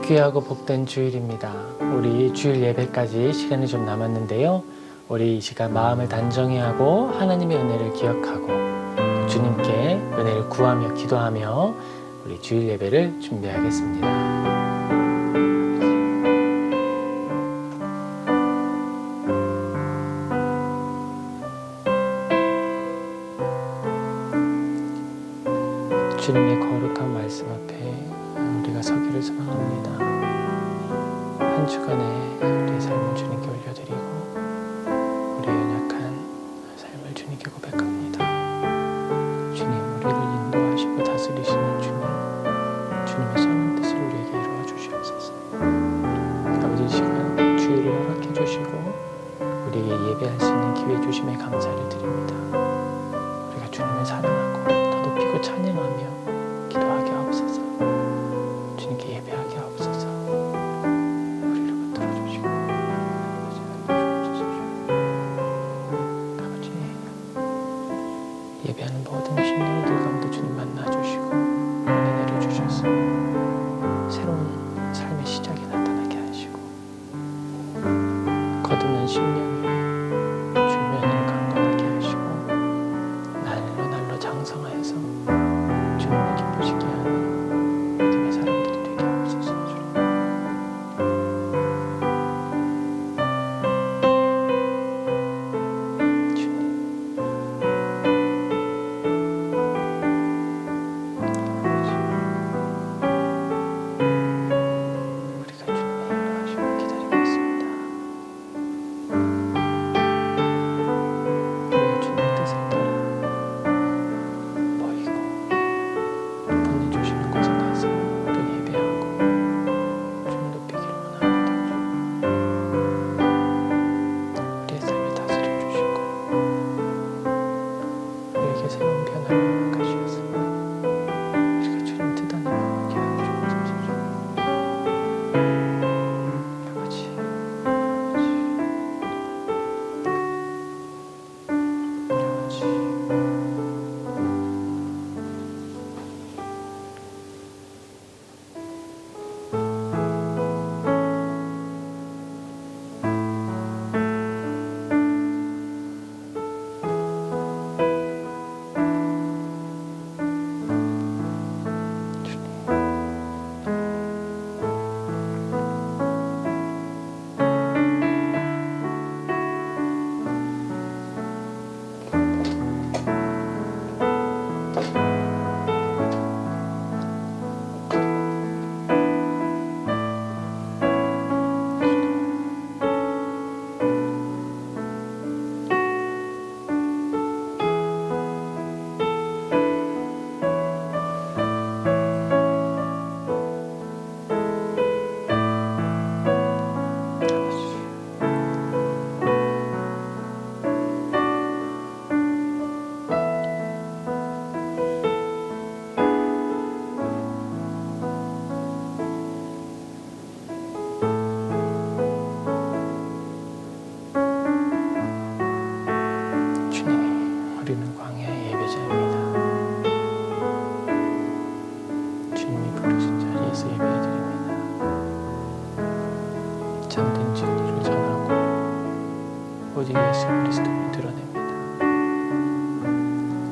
귀하고 복된 주일입니다. 우리 주일 예배까지 시간이 좀 남았는데요. 우리 이 시간 마음을 단정히 하고 하나님의 은혜를 기억하고 주님께 은혜를 구하며 기도하며 우리 주일 예배를 준비하겠습니다. 주님의 거룩한 말씀 앞에 우리가 서기를 소망합니다. 한 주간에 우리의 삶을 주님께 올려드리고 우리의 연약한 삶을 주님께 고백합니다. 주님, 우리를 인도하시고 다스리시는 주님, 주님의 선한 뜻을 우리에게 이루어 주시옵소서. 아버지, 이 시간 주일을 허락해 주시고 우리에게 예배할 수 있는 기회 주심에 감사를 드립니다. 우리가 주님을 사랑하고 더 높이고 찬양하며 기도하게 하옵소서. 주님께 예배하게 하옵소서. 우리를 붙들어 주시고 아버지, 예배하는 모든 심령들 가운데 주님 만나 주시고 은혜 내려 주셔서 새로운 삶의 시작이 나타나게 하시고 거듭난 심령이 주면을 강건하게 하시고 날로 날로 장성하여서 주님을 기쁘시게 하는 믿음의 사람들이 되게 하옵소서. 우리가 주님의 인도하심을 기다리고 있습니다. 우리가 주님의 뜻에 따라 보이고 보내주시는 곳에 가서 또 예배하고 주님 높이기를 원합니다. 우리의 삶을 다스려 주시고 우리에게 새로운 변화를 가시어서 우리가 주님 뜻 안에 머물게 하여 주옵소서. 아버지, 주님, 우리는 광야의 예배자입니다. 주님이 부르신 자리에서 예배해드립니다. 참된 진리를 전하고 오직 예수 그리스도를 드러냅니다.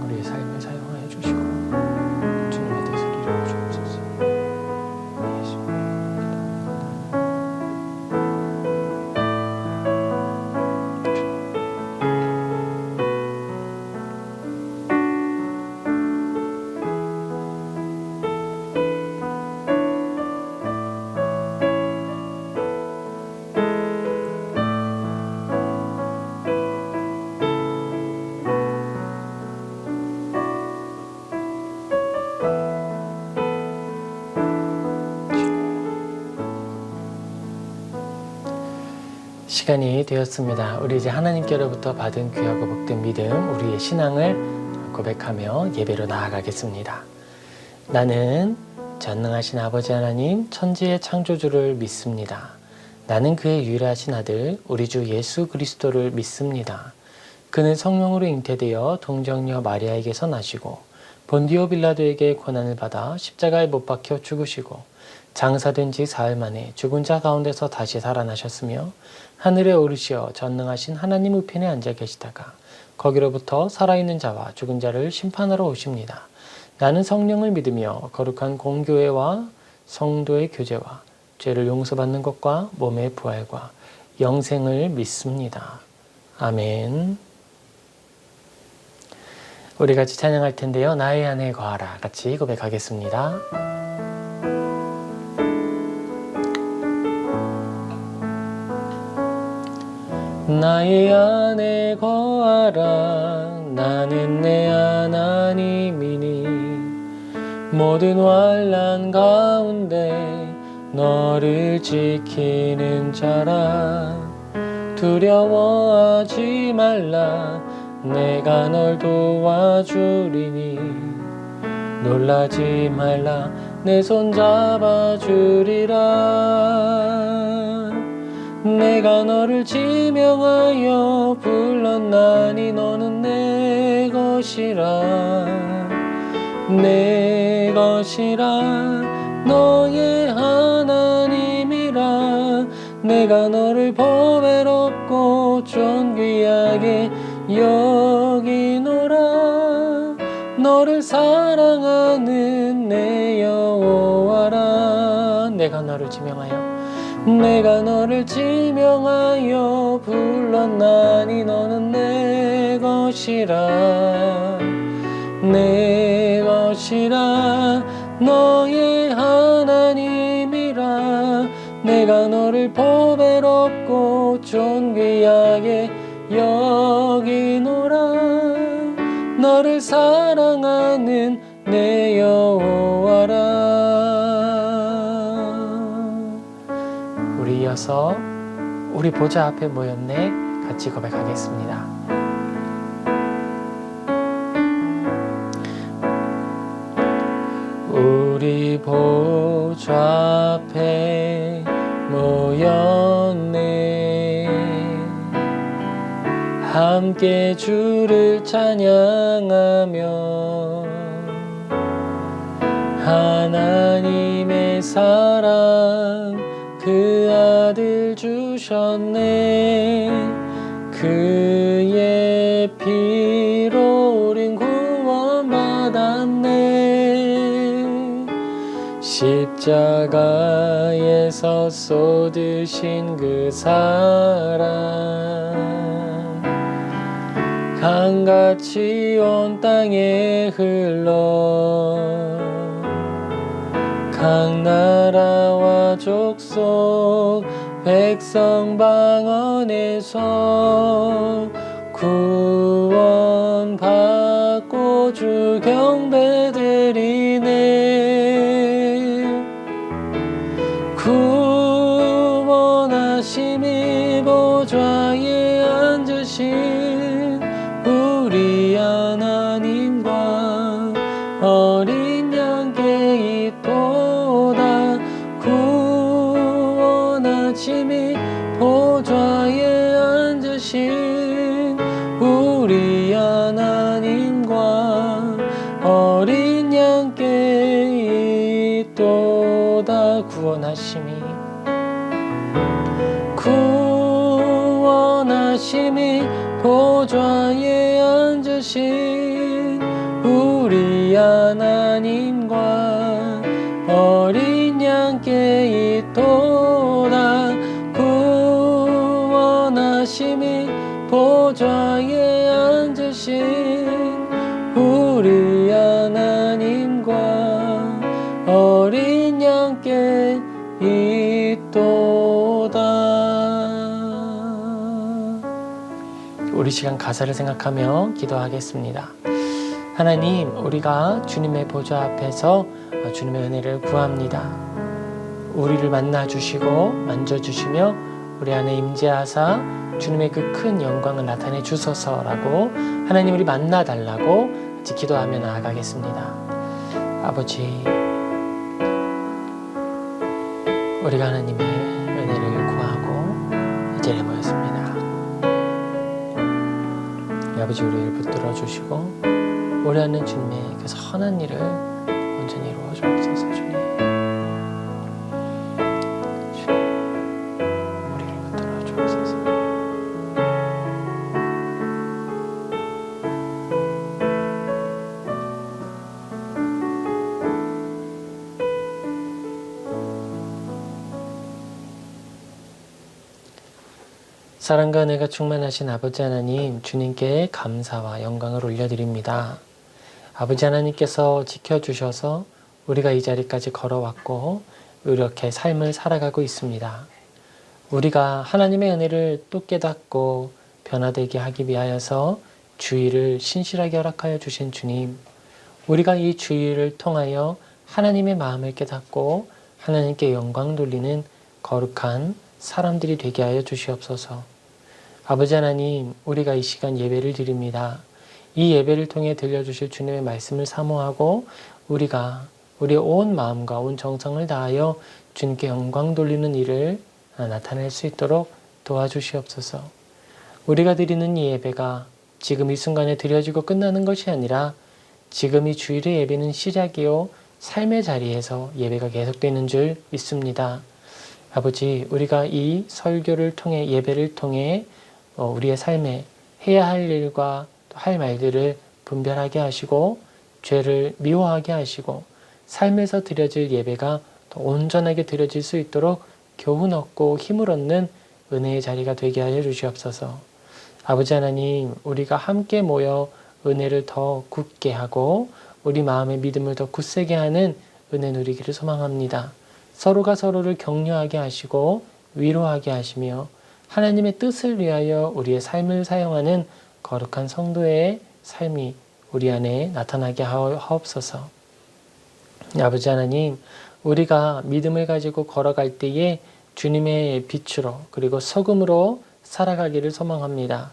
우리의 삶을 사용하여 주시고 주님의 뜻을 이루어 주옵소서. 예수님. 시간이 되었습니다. 우리 이제 하나님께로부터 받은 귀하고 복된 믿음, 우리의 신앙을 고백하며 예배로 나아가겠습니다. 나는 전능하신 아버지 하나님, 천지의 창조주를 믿습니다. 나는 그의 유일하신 아들, 우리 주 예수 그리스도를 믿습니다. 그는 성령으로 잉태되어 동정녀 마리아에게서 나시고 본디오 빌라도에게 고난을 받아 십자가에 못 박혀 죽으시고 장사된 지 사흘 만에 죽은 자 가운데서 다시 살아나셨으며 하늘에 오르시어 전능하신 하나님 우편에 앉아 계시다가 거기로부터 살아있는 자와 죽은 자를 심판하러 오십니다. 나는 성령을 믿으며 거룩한 공교회와 성도의 교제와 죄를 용서받는 것과 몸의 부활과 영생을 믿습니다. 아멘. 우리 같이 찬양할 텐데요. 나의 안에 거하라 같이 고백하겠습니다. 나의 안에 거하라 나는 내 하나님이니 모든 환난 가운데 너를 지키는 자라 두려워하지 말라 내가 널 도와주리니 놀라지 말라 내 손 잡아주리라 내가 너를 지명하여 불렀나니 너는 내 것이라 내 것이라 너의 하나님이라 내가 너를 보배롭고 존귀하게 여기노라 너를 사랑하는 내 여호와라 내가 너를 지명하여 불렀나니 너는 내 것이라 내 것이라 너의 하나님이라 내가 너를 보배롭고 존귀하게 여기노라 너를 사랑하는 내 여호와라. 우리 이어서 우리 보좌 앞에 모였네 같이 고백하겠습니다. 우리 보좌 앞에 모였네 함께 주를 찬양하며 하나님의 사랑 그 아들 주셨네 그의 피로 우린 구원받았네 십자가에서 쏟으신 그 사랑 강같이 온 땅에 흘러 각 나라와 족속 백성 방언에서 구원받고 주 경배드리네 구원하심이 보좌에 앉으신 우리 하나님과 어린 양께 있도다 구원하심이 보좌에 앉으신 우리 하나님과 어린 양께 있도다 구원하심이 보좌에 앉으신 우리 하나님과 어린 양께 있도다 구원하심이 보좌에 앉으신 우리 하나님과 어린 양께 있도다. 우리 시간 가사를 생각하며 기도하겠습니다. 하나님, 우리가 주님의 보좌 앞에서 주님의 은혜를 구합니다. 우리를 만나주시고 만져주시며 우리 안에 임재하사 주님의 그 큰 영광을 나타내 주소서라고 하나님 우리 만나달라고 같이 기도하며 나아가겠습니다. 아버지, 우리가 하나님의 은혜를 구하고 이 자리에 모였습니다. 아버지, 우리를 붙들어 주시고 우리 안에 주님의 그 선한 일을 온전히 이루어 주옵소서. 주님, 사랑과 은혜가 충만하신 아버지 하나님, 주님께 감사와 영광을 올려드립니다. 아버지 하나님께서 지켜주셔서 우리가 이 자리까지 걸어왔고 이렇게 삶을 살아가고 있습니다. 우리가 하나님의 은혜를 또 깨닫고 변화되게 하기 위하여서 주의를 신실하게 허락하여 주신 주님, 우리가 이 주의를 통하여 하나님의 마음을 깨닫고 하나님께 영광 돌리는 거룩한 사람들이 되게 하여 주시옵소서. 아버지 하나님, 우리가 이 시간 예배를 드립니다. 이 예배를 통해 들려주실 주님의 말씀을 사모하고 우리가 우리의 온 마음과 온 정성을 다하여 주님께 영광 돌리는 일을 나타낼 수 있도록 도와주시옵소서. 우리가 드리는 이 예배가 지금 이 순간에 드려지고 끝나는 것이 아니라 지금 이 주일의 예배는 시작이요 삶의 자리에서 예배가 계속되는 줄 믿습니다. 아버지, 우리가 이 설교를 통해 예배를 통해 우리의 삶에 해야 할 일과 또 할 말들을 분별하게 하시고 죄를 미워하게 하시고 삶에서 드려질 예배가 더 온전하게 드려질 수 있도록 교훈 얻고 힘을 얻는 은혜의 자리가 되게 하여 주시옵소서. 아버지 하나님, 우리가 함께 모여 은혜를 더 굳게 하고 우리 마음의 믿음을 더 굳세게 하는 은혜 누리기를 소망합니다. 서로가 서로를 격려하게 하시고 위로하게 하시며 하나님의 뜻을 위하여 우리의 삶을 사용하는 거룩한 성도의 삶이 우리 안에 나타나게 하옵소서. 아버지 하나님, 우리가 믿음을 가지고 걸어갈 때에 주님의 빛으로 그리고 소금으로 살아가기를 소망합니다.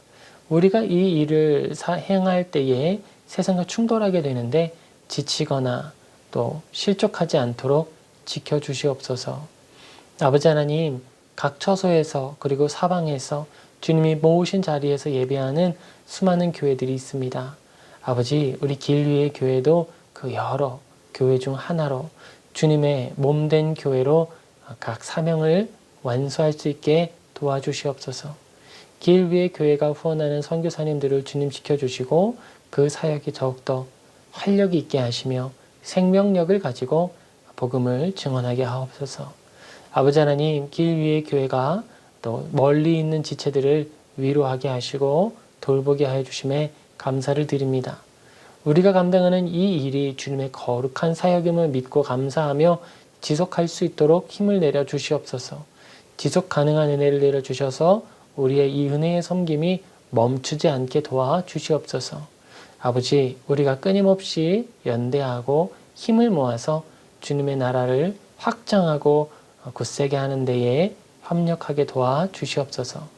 우리가 이 일을 행할 때에 세상과 충돌하게 되는데 지치거나 또 실족하지 않도록 지켜주시옵소서. 아버지 하나님, 각 처소에서 그리고 사방에서 주님이 모으신 자리에서 예배하는 수많은 교회들이 있습니다. 아버지, 우리 길 위의 교회도 그 여러 교회 중 하나로 주님의 몸된 교회로 각 사명을 완수할 수 있게 도와주시옵소서. 길 위의 교회가 후원하는 선교사님들을 주님 지켜주시고 그 사역이 더욱더 활력이 있게 하시며 생명력을 가지고 복음을 증언하게 하옵소서. 아버지 하나님, 길 위의 교회가 또 멀리 있는 지체들을 위로하게 하시고 돌보게 하여 주심에 감사를 드립니다. 우리가 감당하는 이 일이 주님의 거룩한 사역임을 믿고 감사하며 지속할 수 있도록 힘을 내려 주시옵소서. 지속 가능한 은혜를 내려 주셔서 우리의 이 은혜의 섬김이 멈추지 않게 도와 주시옵소서. 아버지, 우리가 끊임없이 연대하고 힘을 모아서 주님의 나라를 확장하고 굳세게 하는 데에 협력하게 도와 주시옵소서.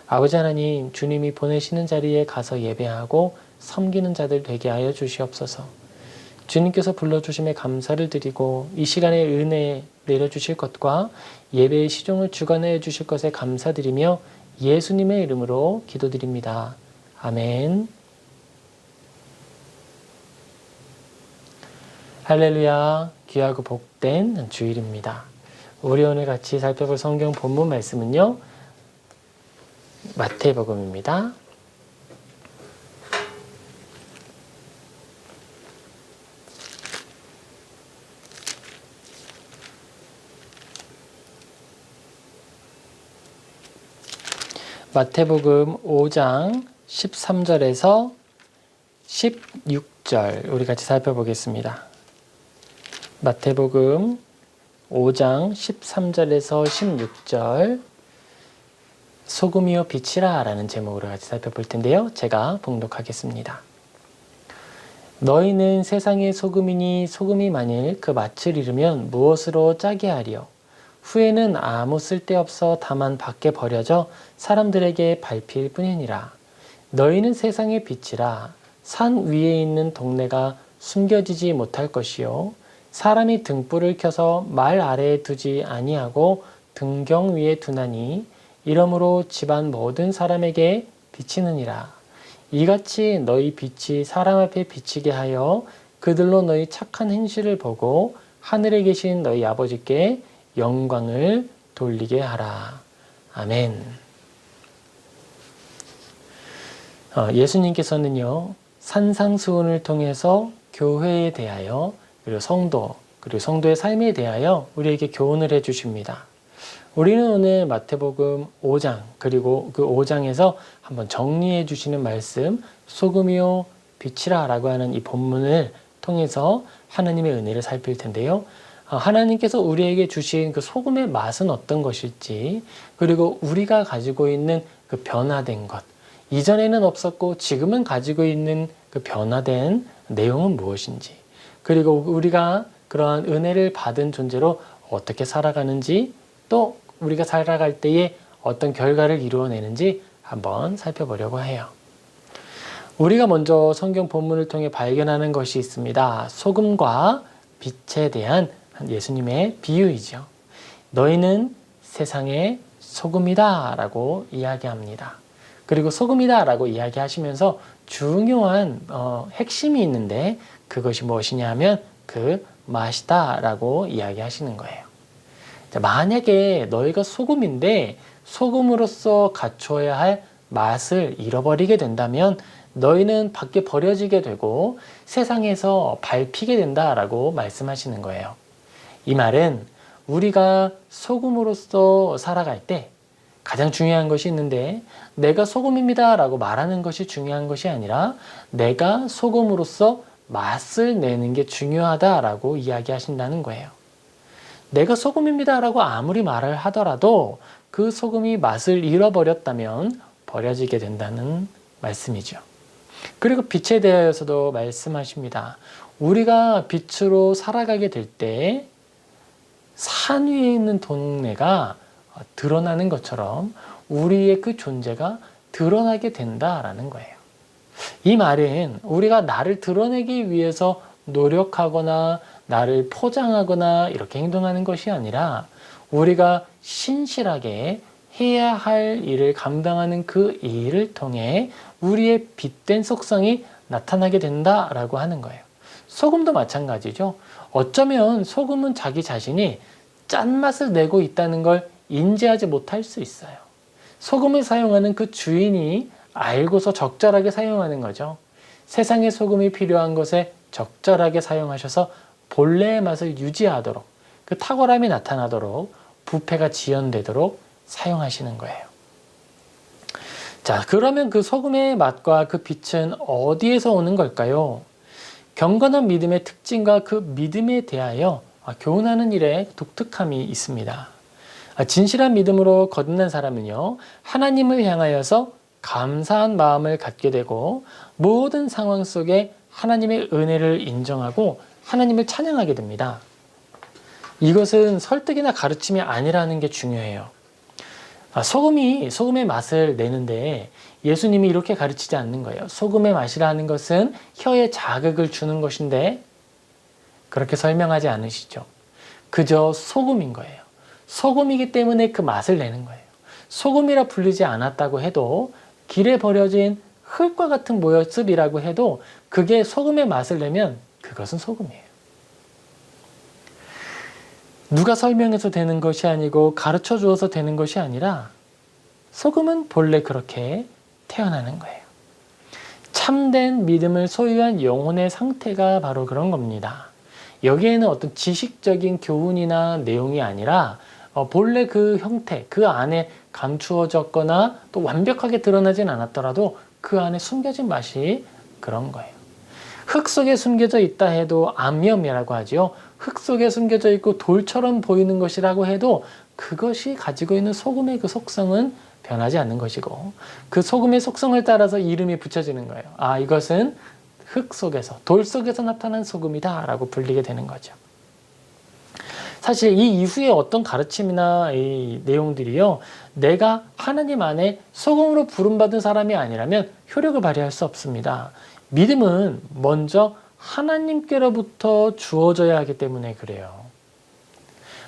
아버지 하나님, 주님이 보내시는 자리에 가서 예배하고 섬기는 자들 되게 하여 주시옵소서. 주님께서 불러주심에 감사를 드리고 이 시간에 은혜 내려주실 것과 예배의 시종을 주관해 주실 것에 감사드리며 예수님의 이름으로 기도드립니다. 아멘. 할렐루야, 귀하고 복된 주일입니다. 우리 오늘 같이 살펴볼 성경 본문 말씀은요, 마태복음입니다. 마태복음 5장 13절에서 16절 우리 같이 살펴보겠습니다. 마태복음 5장 13절에서 16절 소금이요 빛이라 라는 제목으로 같이 살펴볼 텐데요. 제가 봉독하겠습니다. 너희는 세상의 소금이니 소금이 만일 그 맛을 잃으면 무엇으로 짜게 하리요? 후에는 아무 쓸데없어 다만 밖에 버려져 사람들에게 밟힐 뿐이니라. 너희는 세상의 빛이라. 산 위에 있는 동네가 숨겨지지 못할 것이요 사람이 등불을 켜서 말 아래에 두지 아니하고 등경 위에 두나니 이러므로 집안 모든 사람에게 비치느니라. 이같이 너희 빛이 사람 앞에 비치게 하여 그들로 너희 착한 행실을 보고 하늘에 계신 너희 아버지께 영광을 돌리게 하라. 아멘. 예수님께서는요, 산상수훈을 통해서 교회에 대하여 그리고 성도의 삶에 대하여 우리에게 교훈을 해주십니다. 우리는 오늘 마태복음 5장 그리고 그 5장에서 한번 정리해 주시는 말씀 소금이요 빛이라 라고 하는 이 본문을 통해서 하나님의 은혜를 살필 텐데요. 하나님께서 우리에게 주신 그 소금의 맛은 어떤 것일지, 그리고 우리가 가지고 있는 그 변화된 것, 이전에는 없었고 지금은 가지고 있는 그 변화된 내용은 무엇인지, 그리고 우리가 그러한 은혜를 받은 존재로 어떻게 살아가는지, 또 우리가 살아갈 때에 어떤 결과를 이루어내는지 한번 살펴보려고 해요. 우리가 먼저 성경 본문을 통해 발견하는 것이 있습니다. 소금과 빛에 대한 예수님의 비유이죠. 너희는 세상의 소금이다 라고 이야기합니다. 그리고 소금이다 라고 이야기하시면서 중요한 핵심이 있는데 그것이 무엇이냐 하면 그 맛이다 라고 이야기하시는 거예요. 자, 만약에 너희가 소금인데 소금으로서 갖춰야 할 맛을 잃어버리게 된다면 너희는 밖에 버려지게 되고 세상에서 밟히게 된다라고 말씀하시는 거예요. 이 말은 우리가 소금으로서 살아갈 때 가장 중요한 것이 있는데 내가 소금입니다 라고 말하는 것이 중요한 것이 아니라 내가 소금으로서 맛을 내는 게 중요하다라고 이야기하신다는 거예요. 내가 소금입니다 라고 아무리 말을 하더라도 그 소금이 맛을 잃어버렸다면 버려지게 된다는 말씀이죠. 그리고 빛에 대해서도 말씀하십니다. 우리가 빛으로 살아가게 될 때 산 위에 있는 동네가 드러나는 것처럼 우리의 그 존재가 드러나게 된다라는 거예요. 이 말은 우리가 나를 드러내기 위해서 노력하거나 나를 포장하거나 이렇게 행동하는 것이 아니라 우리가 신실하게 해야 할 일을 감당하는 그 일을 통해 우리의 빛된 속성이 나타나게 된다라고 하는 거예요. 소금도 마찬가지죠. 어쩌면 소금은 자기 자신이 짠맛을 내고 있다는 걸 인지하지 못할 수 있어요. 소금을 사용하는 그 주인이 알고서 적절하게 사용하는 거죠. 세상의 소금이 필요한 것에 적절하게 사용하셔서 본래의 맛을 유지하도록, 그 탁월함이 나타나도록, 부패가 지연되도록 사용하시는 거예요. 자, 그러면 그 소금의 맛과 그 빛은 어디에서 오는 걸까요? 경건한 믿음의 특징과 그 믿음에 대하여 교훈하는 일에 독특함이 있습니다. 진실한 믿음으로 거듭난 사람은요, 하나님을 향하여서 감사한 마음을 갖게 되고 모든 상황 속에 하나님의 은혜를 인정하고 하나님을 찬양하게 됩니다. 이것은 설득이나 가르침이 아니라는 게 중요해요. 소금의 맛을 내는데 예수님이 이렇게 가르치지 않는 거예요. 소금의 맛이라는 것은 혀에 자극을 주는 것인데 그렇게 설명하지 않으시죠. 그저 소금인 거예요. 소금이기 때문에 그 맛을 내는 거예요. 소금이라 불리지 않았다고 해도 길에 버려진 흙과 같은 모습이라고 해도 그게 소금의 맛을 내면 그것은 소금이에요. 누가 설명해서 되는 것이 아니고 가르쳐 주어서 되는 것이 아니라 소금은 본래 그렇게 태어나는 거예요. 참된 믿음을 소유한 영혼의 상태가 바로 그런 겁니다. 여기에는 어떤 지식적인 교훈이나 내용이 아니라 본래 그 형태, 그 안에 감추어졌거나 또 완벽하게 드러나진 않았더라도 그 안에 숨겨진 맛이 그런 거예요. 흙 속에 숨겨져 있다 해도 암염이라고 하죠. 흙 속에 숨겨져 있고 돌처럼 보이는 것이라고 해도 그것이 가지고 있는 소금의 그 속성은 변하지 않는 것이고 그 소금의 속성을 따라서 이름이 붙여지는 거예요. 아, 이것은 흙 속에서, 돌 속에서 나타난 소금이다 라고 불리게 되는 거죠. 사실 이 이후에 어떤 가르침이나 이 내용들이요, 내가 하나님 안에 소금으로 부름받은 사람이 아니라면 효력을 발휘할 수 없습니다. 믿음은 먼저 하나님께로부터 주어져야 하기 때문에 그래요.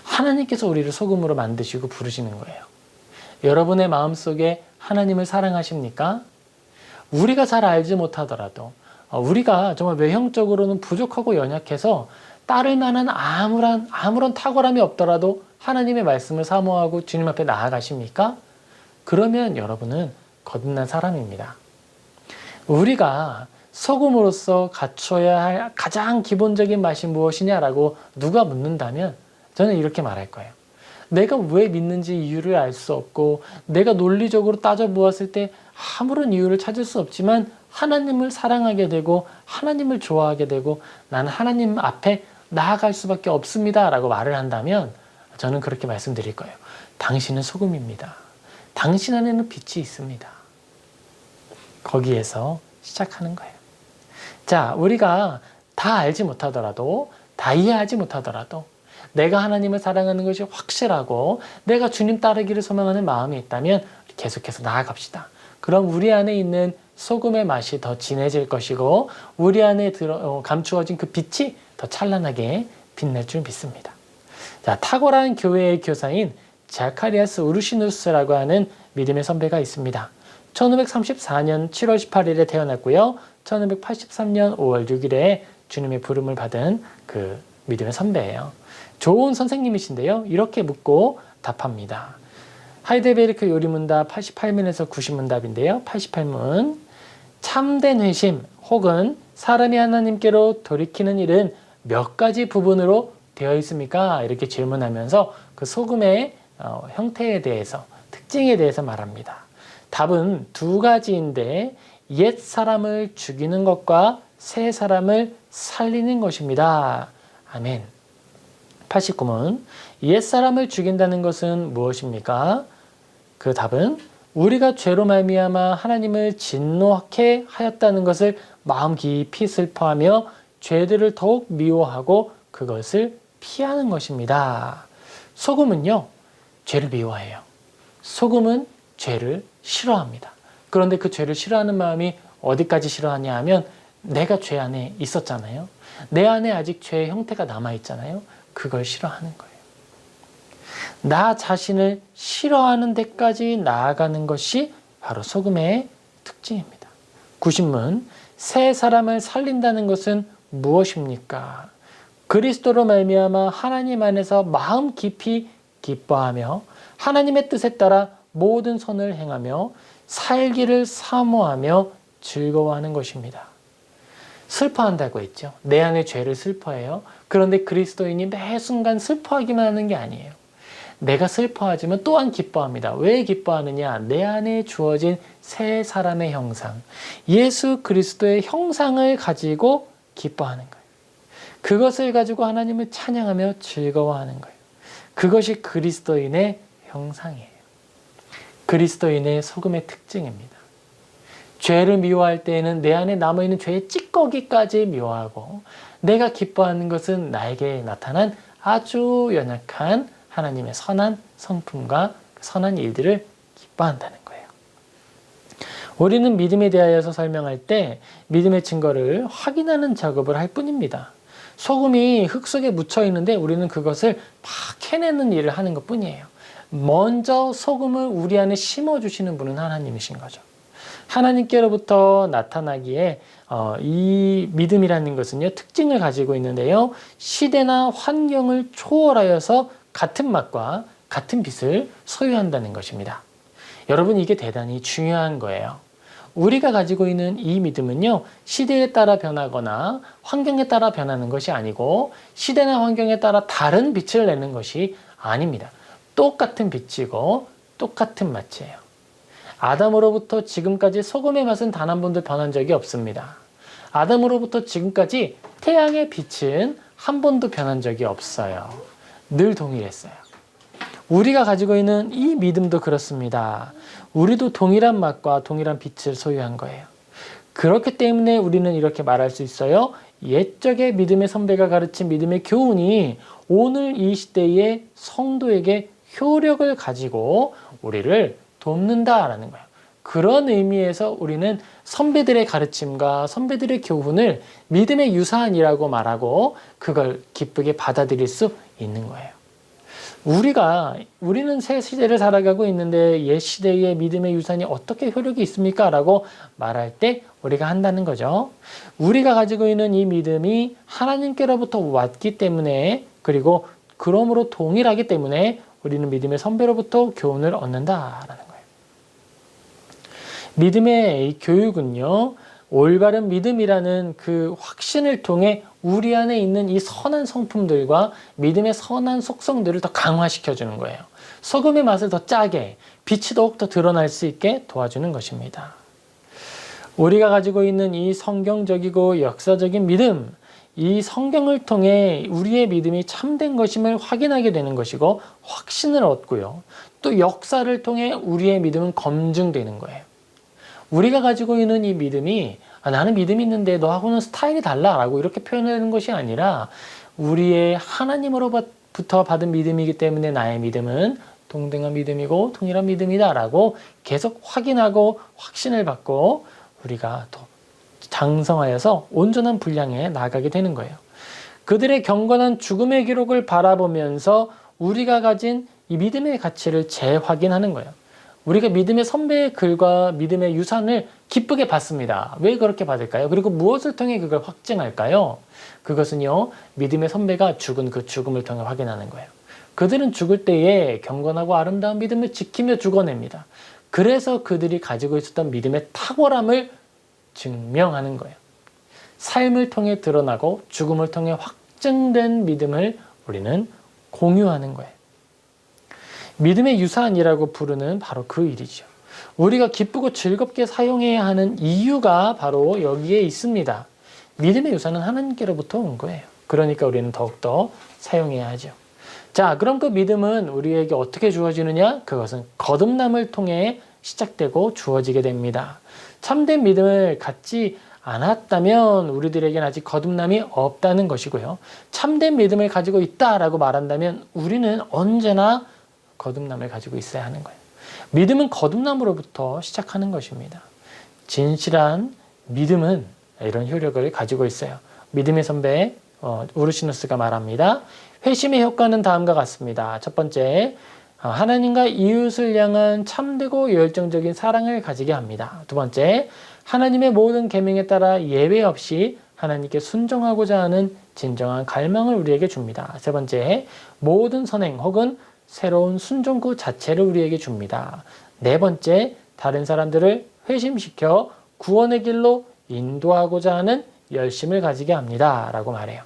하나님께서 우리를 소금으로 만드시고 부르시는 거예요. 여러분의 마음속에 하나님을 사랑하십니까? 우리가 잘 알지 못하더라도 우리가 정말 외형적으로는 부족하고 연약해서 따를 만한 아무런 탁월함이 없더라도 하나님의 말씀을 사모하고 주님 앞에 나아가십니까? 그러면 여러분은 거듭난 사람입니다. 우리가 소금으로서 갖춰야 할 가장 기본적인 맛이 무엇이냐라고 누가 묻는다면 저는 이렇게 말할 거예요. 내가 왜 믿는지 이유를 알 수 없고 내가 논리적으로 따져보았을 때 아무런 이유를 찾을 수 없지만 하나님을 사랑하게 되고 하나님을 좋아하게 되고 나는 하나님 앞에 나아갈 수밖에 없습니다 라고 말을 한다면 저는 그렇게 말씀드릴 거예요. 당신은 소금입니다. 당신 안에는 빛이 있습니다. 거기에서 시작하는 거예요. 자, 우리가 다 알지 못하더라도 다 이해하지 못하더라도 내가 하나님을 사랑하는 것이 확실하고 내가 주님 따르기를 소망하는 마음이 있다면 계속해서 나아갑시다. 그럼 우리 안에 있는 소금의 맛이 더 진해질 것이고 우리 안에 감추어진 그 빛이 더 찬란하게 빛날 줄 믿습니다. 자, 탁월한 교회의 교사인 자카리아스 우르시누스라고 하는 믿음의 선배가 있습니다. 1534년 7월 18일에 태어났고요. 1583년 5월 6일에 주님의 부름을 받은 그 믿음의 선배예요. 좋은 선생님이신데요. 이렇게 묻고 답합니다. 하이델베르크 요리문답 88문에서 90문답인데요. 88문. 참된 회심 혹은 사람이 하나님께로 돌이키는 일은 몇 가지 부분으로 되어 있습니까? 이렇게 질문하면서 그 소금의 형태에 대해서, 특징에 대해서 말합니다. 답은 두 가지인데 옛 사람을 죽이는 것과 새 사람을 살리는 것입니다. 아멘. 89문. 옛 사람을 죽인다는 것은 무엇입니까? 그 답은 우리가 죄로 말미암아 하나님을 진노하게 하였다는 것을 마음 깊이 슬퍼하며 죄들을 더욱 미워하고 그것을 피하는 것입니다. 소금은요, 죄를 미워해요. 소금은 죄를 싫어합니다. 그런데 그 죄를 싫어하는 마음이 어디까지 싫어하냐 하면 내가 죄 안에 있었잖아요. 내 안에 아직 죄의 형태가 남아있잖아요. 그걸 싫어하는 거예요. 나 자신을 싫어하는 데까지 나아가는 것이 바로 소금의 특징입니다. 90문. 새 사람을 살린다는 것은 무엇입니까? 그리스도로 말미암아 하나님 안에서 마음 깊이 기뻐하며 하나님의 뜻에 따라 모든 선을 행하며 살기를 사모하며 즐거워하는 것입니다. 슬퍼한다고 했죠. 내 안의 죄를 슬퍼해요. 그런데 그리스도인이 매 순간 슬퍼하기만 하는 게 아니에요. 내가 슬퍼하지만 또한 기뻐합니다. 왜 기뻐하느냐? 내 안에 주어진 새 사람의 형상, 예수 그리스도의 형상을 가지고 기뻐하는 거예요. 그것을 가지고 하나님을 찬양하며 즐거워하는 거예요. 그것이 그리스도인의 형상이에요. 그리스도인의 소금의 특징입니다. 죄를 미워할 때에는 내 안에 남아있는 죄의 찌꺼기까지 미워하고 내가 기뻐하는 것은 나에게 나타난 아주 연약한 하나님의 선한 성품과 선한 일들을 기뻐한다는 거예요. 우리는 믿음에 대하여서 설명할 때 믿음의 증거를 확인하는 작업을 할 뿐입니다. 소금이 흙 속에 묻혀 있는데 우리는 그것을 파캐내는 일을 하는 것 뿐이에요. 먼저 소금을 우리 안에 심어주시는 분은 하나님이신 거죠. 하나님께로부터 나타나기에 이 믿음이라는 것은요, 특징을 가지고 있는데요. 시대나 환경을 초월하여서 같은 맛과 같은 빛을 소유한다는 것입니다. 여러분, 이게 대단히 중요한 거예요. 우리가 가지고 있는 이 믿음은요, 시대에 따라 변하거나 환경에 따라 변하는 것이 아니고 시대나 환경에 따라 다른 빛을 내는 것이 아닙니다. 똑같은 빛이고 똑같은 맛이에요. 아담으로부터 지금까지 소금의 맛은 단 한 번도 변한 적이 없습니다. 아담으로부터 지금까지 태양의 빛은 한 번도 변한 적이 없어요. 늘 동일했어요. 우리가 가지고 있는 이 믿음도 그렇습니다. 우리도 동일한 맛과 동일한 빛을 소유한 거예요. 그렇기 때문에 우리는 이렇게 말할 수 있어요. 옛적의 믿음의 선배가 가르친 믿음의 교훈이 오늘 이 시대의 성도에게 효력을 가지고 우리를 돕는다라는 거예요. 그런 의미에서 우리는 선배들의 가르침과 선배들의 교훈을 믿음의 유산이라고 말하고 그걸 기쁘게 받아들일 수 있는 거예요. 우리는 새 시대를 살아가고 있는데 옛 시대의 믿음의 유산이 어떻게 효력이 있습니까? 라고 말할 때 우리가 한다는 거죠. 우리가 가지고 있는 이 믿음이 하나님께로부터 왔기 때문에, 그리고 그러므로 동일하기 때문에 우리는 믿음의 선배로부터 교훈을 얻는다라는 거예요. 믿음의 교육은요, 올바른 믿음이라는 그 확신을 통해 우리 안에 있는 이 선한 성품들과 믿음의 선한 속성들을 더 강화시켜 주는 거예요. 소금의 맛을 더 짜게, 빛이 더욱 더 드러날 수 있게 도와주는 것입니다. 우리가 가지고 있는 이 성경적이고 역사적인 믿음, 이 성경을 통해 우리의 믿음이 참된 것임을 확인하게 되는 것이고 확신을 얻고요. 또 역사를 통해 우리의 믿음은 검증되는 거예요. 우리가 가지고 있는 이 믿음이 나는 믿음이 있는데 너하고는 스타일이 달라 라고 이렇게 표현하는 것이 아니라 우리의 하나님으로부터 받은 믿음이기 때문에 나의 믿음은 동등한 믿음이고 동일한 믿음이다 라고 계속 확인하고 확신을 받고 우리가 더 장성하여서 온전한 분량에 나아가게 되는 거예요. 그들의 경건한 죽음의 기록을 바라보면서 우리가 가진 이 믿음의 가치를 재확인하는 거예요. 우리가 믿음의 선배의 글과 믿음의 유산을 기쁘게 받습니다. 왜 그렇게 받을까요? 그리고 무엇을 통해 그걸 확증할까요? 그것은요, 믿음의 선배가 죽은 그 죽음을 통해 확인하는 거예요. 그들은 죽을 때에 경건하고 아름다운 믿음을 지키며 죽어냅니다. 그래서 그들이 가지고 있었던 믿음의 탁월함을 증명하는 거예요. 삶을 통해 드러나고 죽음을 통해 확증된 믿음을 우리는 공유하는 거예요. 믿음의 유산이라고 부르는 바로 그 일이죠. 우리가 기쁘고 즐겁게 사용해야 하는 이유가 바로 여기에 있습니다. 믿음의 유산은 하나님께로부터 온 거예요. 그러니까 우리는 더욱더 사용해야 하죠. 자, 그럼 그 믿음은 우리에게 어떻게 주어지느냐? 그것은 거듭남을 통해 시작되고 주어지게 됩니다. 참된 믿음을 갖지 않았다면 우리들에게는 아직 거듭남이 없다는 것이고요. 참된 믿음을 가지고 있다라고 말한다면 우리는 언제나 거듭남을 가지고 있어야 하는 거예요. 믿음은 거듭남으로부터 시작하는 것입니다. 진실한 믿음은 이런 효력을 가지고 있어요. 믿음의 선배 우르시누스가 말합니다. 회심의 효과는 다음과 같습니다. 첫 번째, 하나님과 이웃을 향한 참되고 열정적인 사랑을 가지게 합니다. 두 번째, 하나님의 모든 계명에 따라 예외 없이 하나님께 순종하고자 하는 진정한 갈망을 우리에게 줍니다. 세 번째, 모든 선행 혹은 새로운 순종구 자체를 우리에게 줍니다. 네 번째, 다른 사람들을 회심시켜 구원의 길로 인도하고자 하는 열심을 가지게 합니다. 라고 말해요.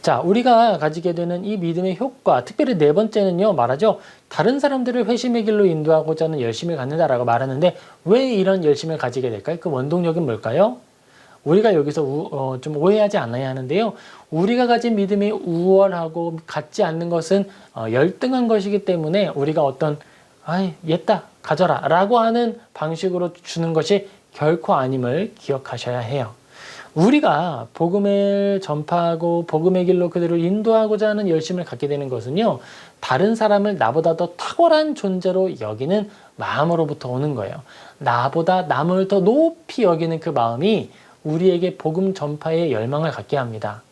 자, 우리가 가지게 되는 이 믿음의 효과, 특별히 네 번째는요, 말하죠. 다른 사람들을 회심의 길로 인도하고자 하는 열심을 갖는다라고 말하는데 왜 이런 열심을 가지게 될까요? 그 원동력은 뭘까요? 우리가 여기서 좀 오해하지 않아야 하는데요. 우리가 가진 믿음이 우월하고 갖지 않는 것은 열등한 것이기 때문에 우리가 어떤 얘다 가져라 라고 하는 방식으로 주는 것이 결코 아님을 기억하셔야 해요. 우리가 복음을 전파하고 복음의 길로 그들을 인도하고자 하는 열심을 갖게 되는 것은요, 다른 사람을 나보다 더 탁월한 존재로 여기는 마음으로부터 오는 거예요. 나보다 남을 더 높이 여기는 그 마음이 우리에게 복음 전파의 열망을 갖게 합니다.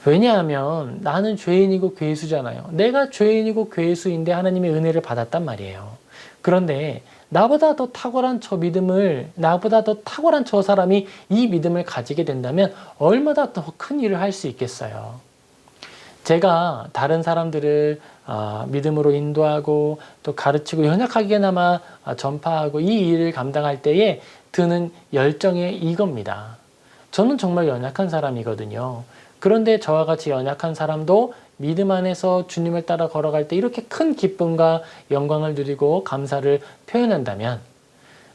왜냐하면 나는 죄인이고 괴수잖아요. 내가 죄인이고 괴수인데 하나님의 은혜를 받았단 말이에요. 그런데 나보다 더 탁월한 저 믿음을, 나보다 더 탁월한 저 사람이 이 믿음을 가지게 된다면 얼마나 더 큰 일을 할 수 있겠어요. 제가 다른 사람들을 믿음으로 인도하고 또 가르치고 연약하게나마 전파하고 이 일을 감당할 때에 드는 열정이 이겁니다. 저는 정말 연약한 사람이거든요. 그런데 저와 같이 연약한 사람도 믿음 안에서 주님을 따라 걸어갈 때 이렇게 큰 기쁨과 영광을 누리고 감사를 표현한다면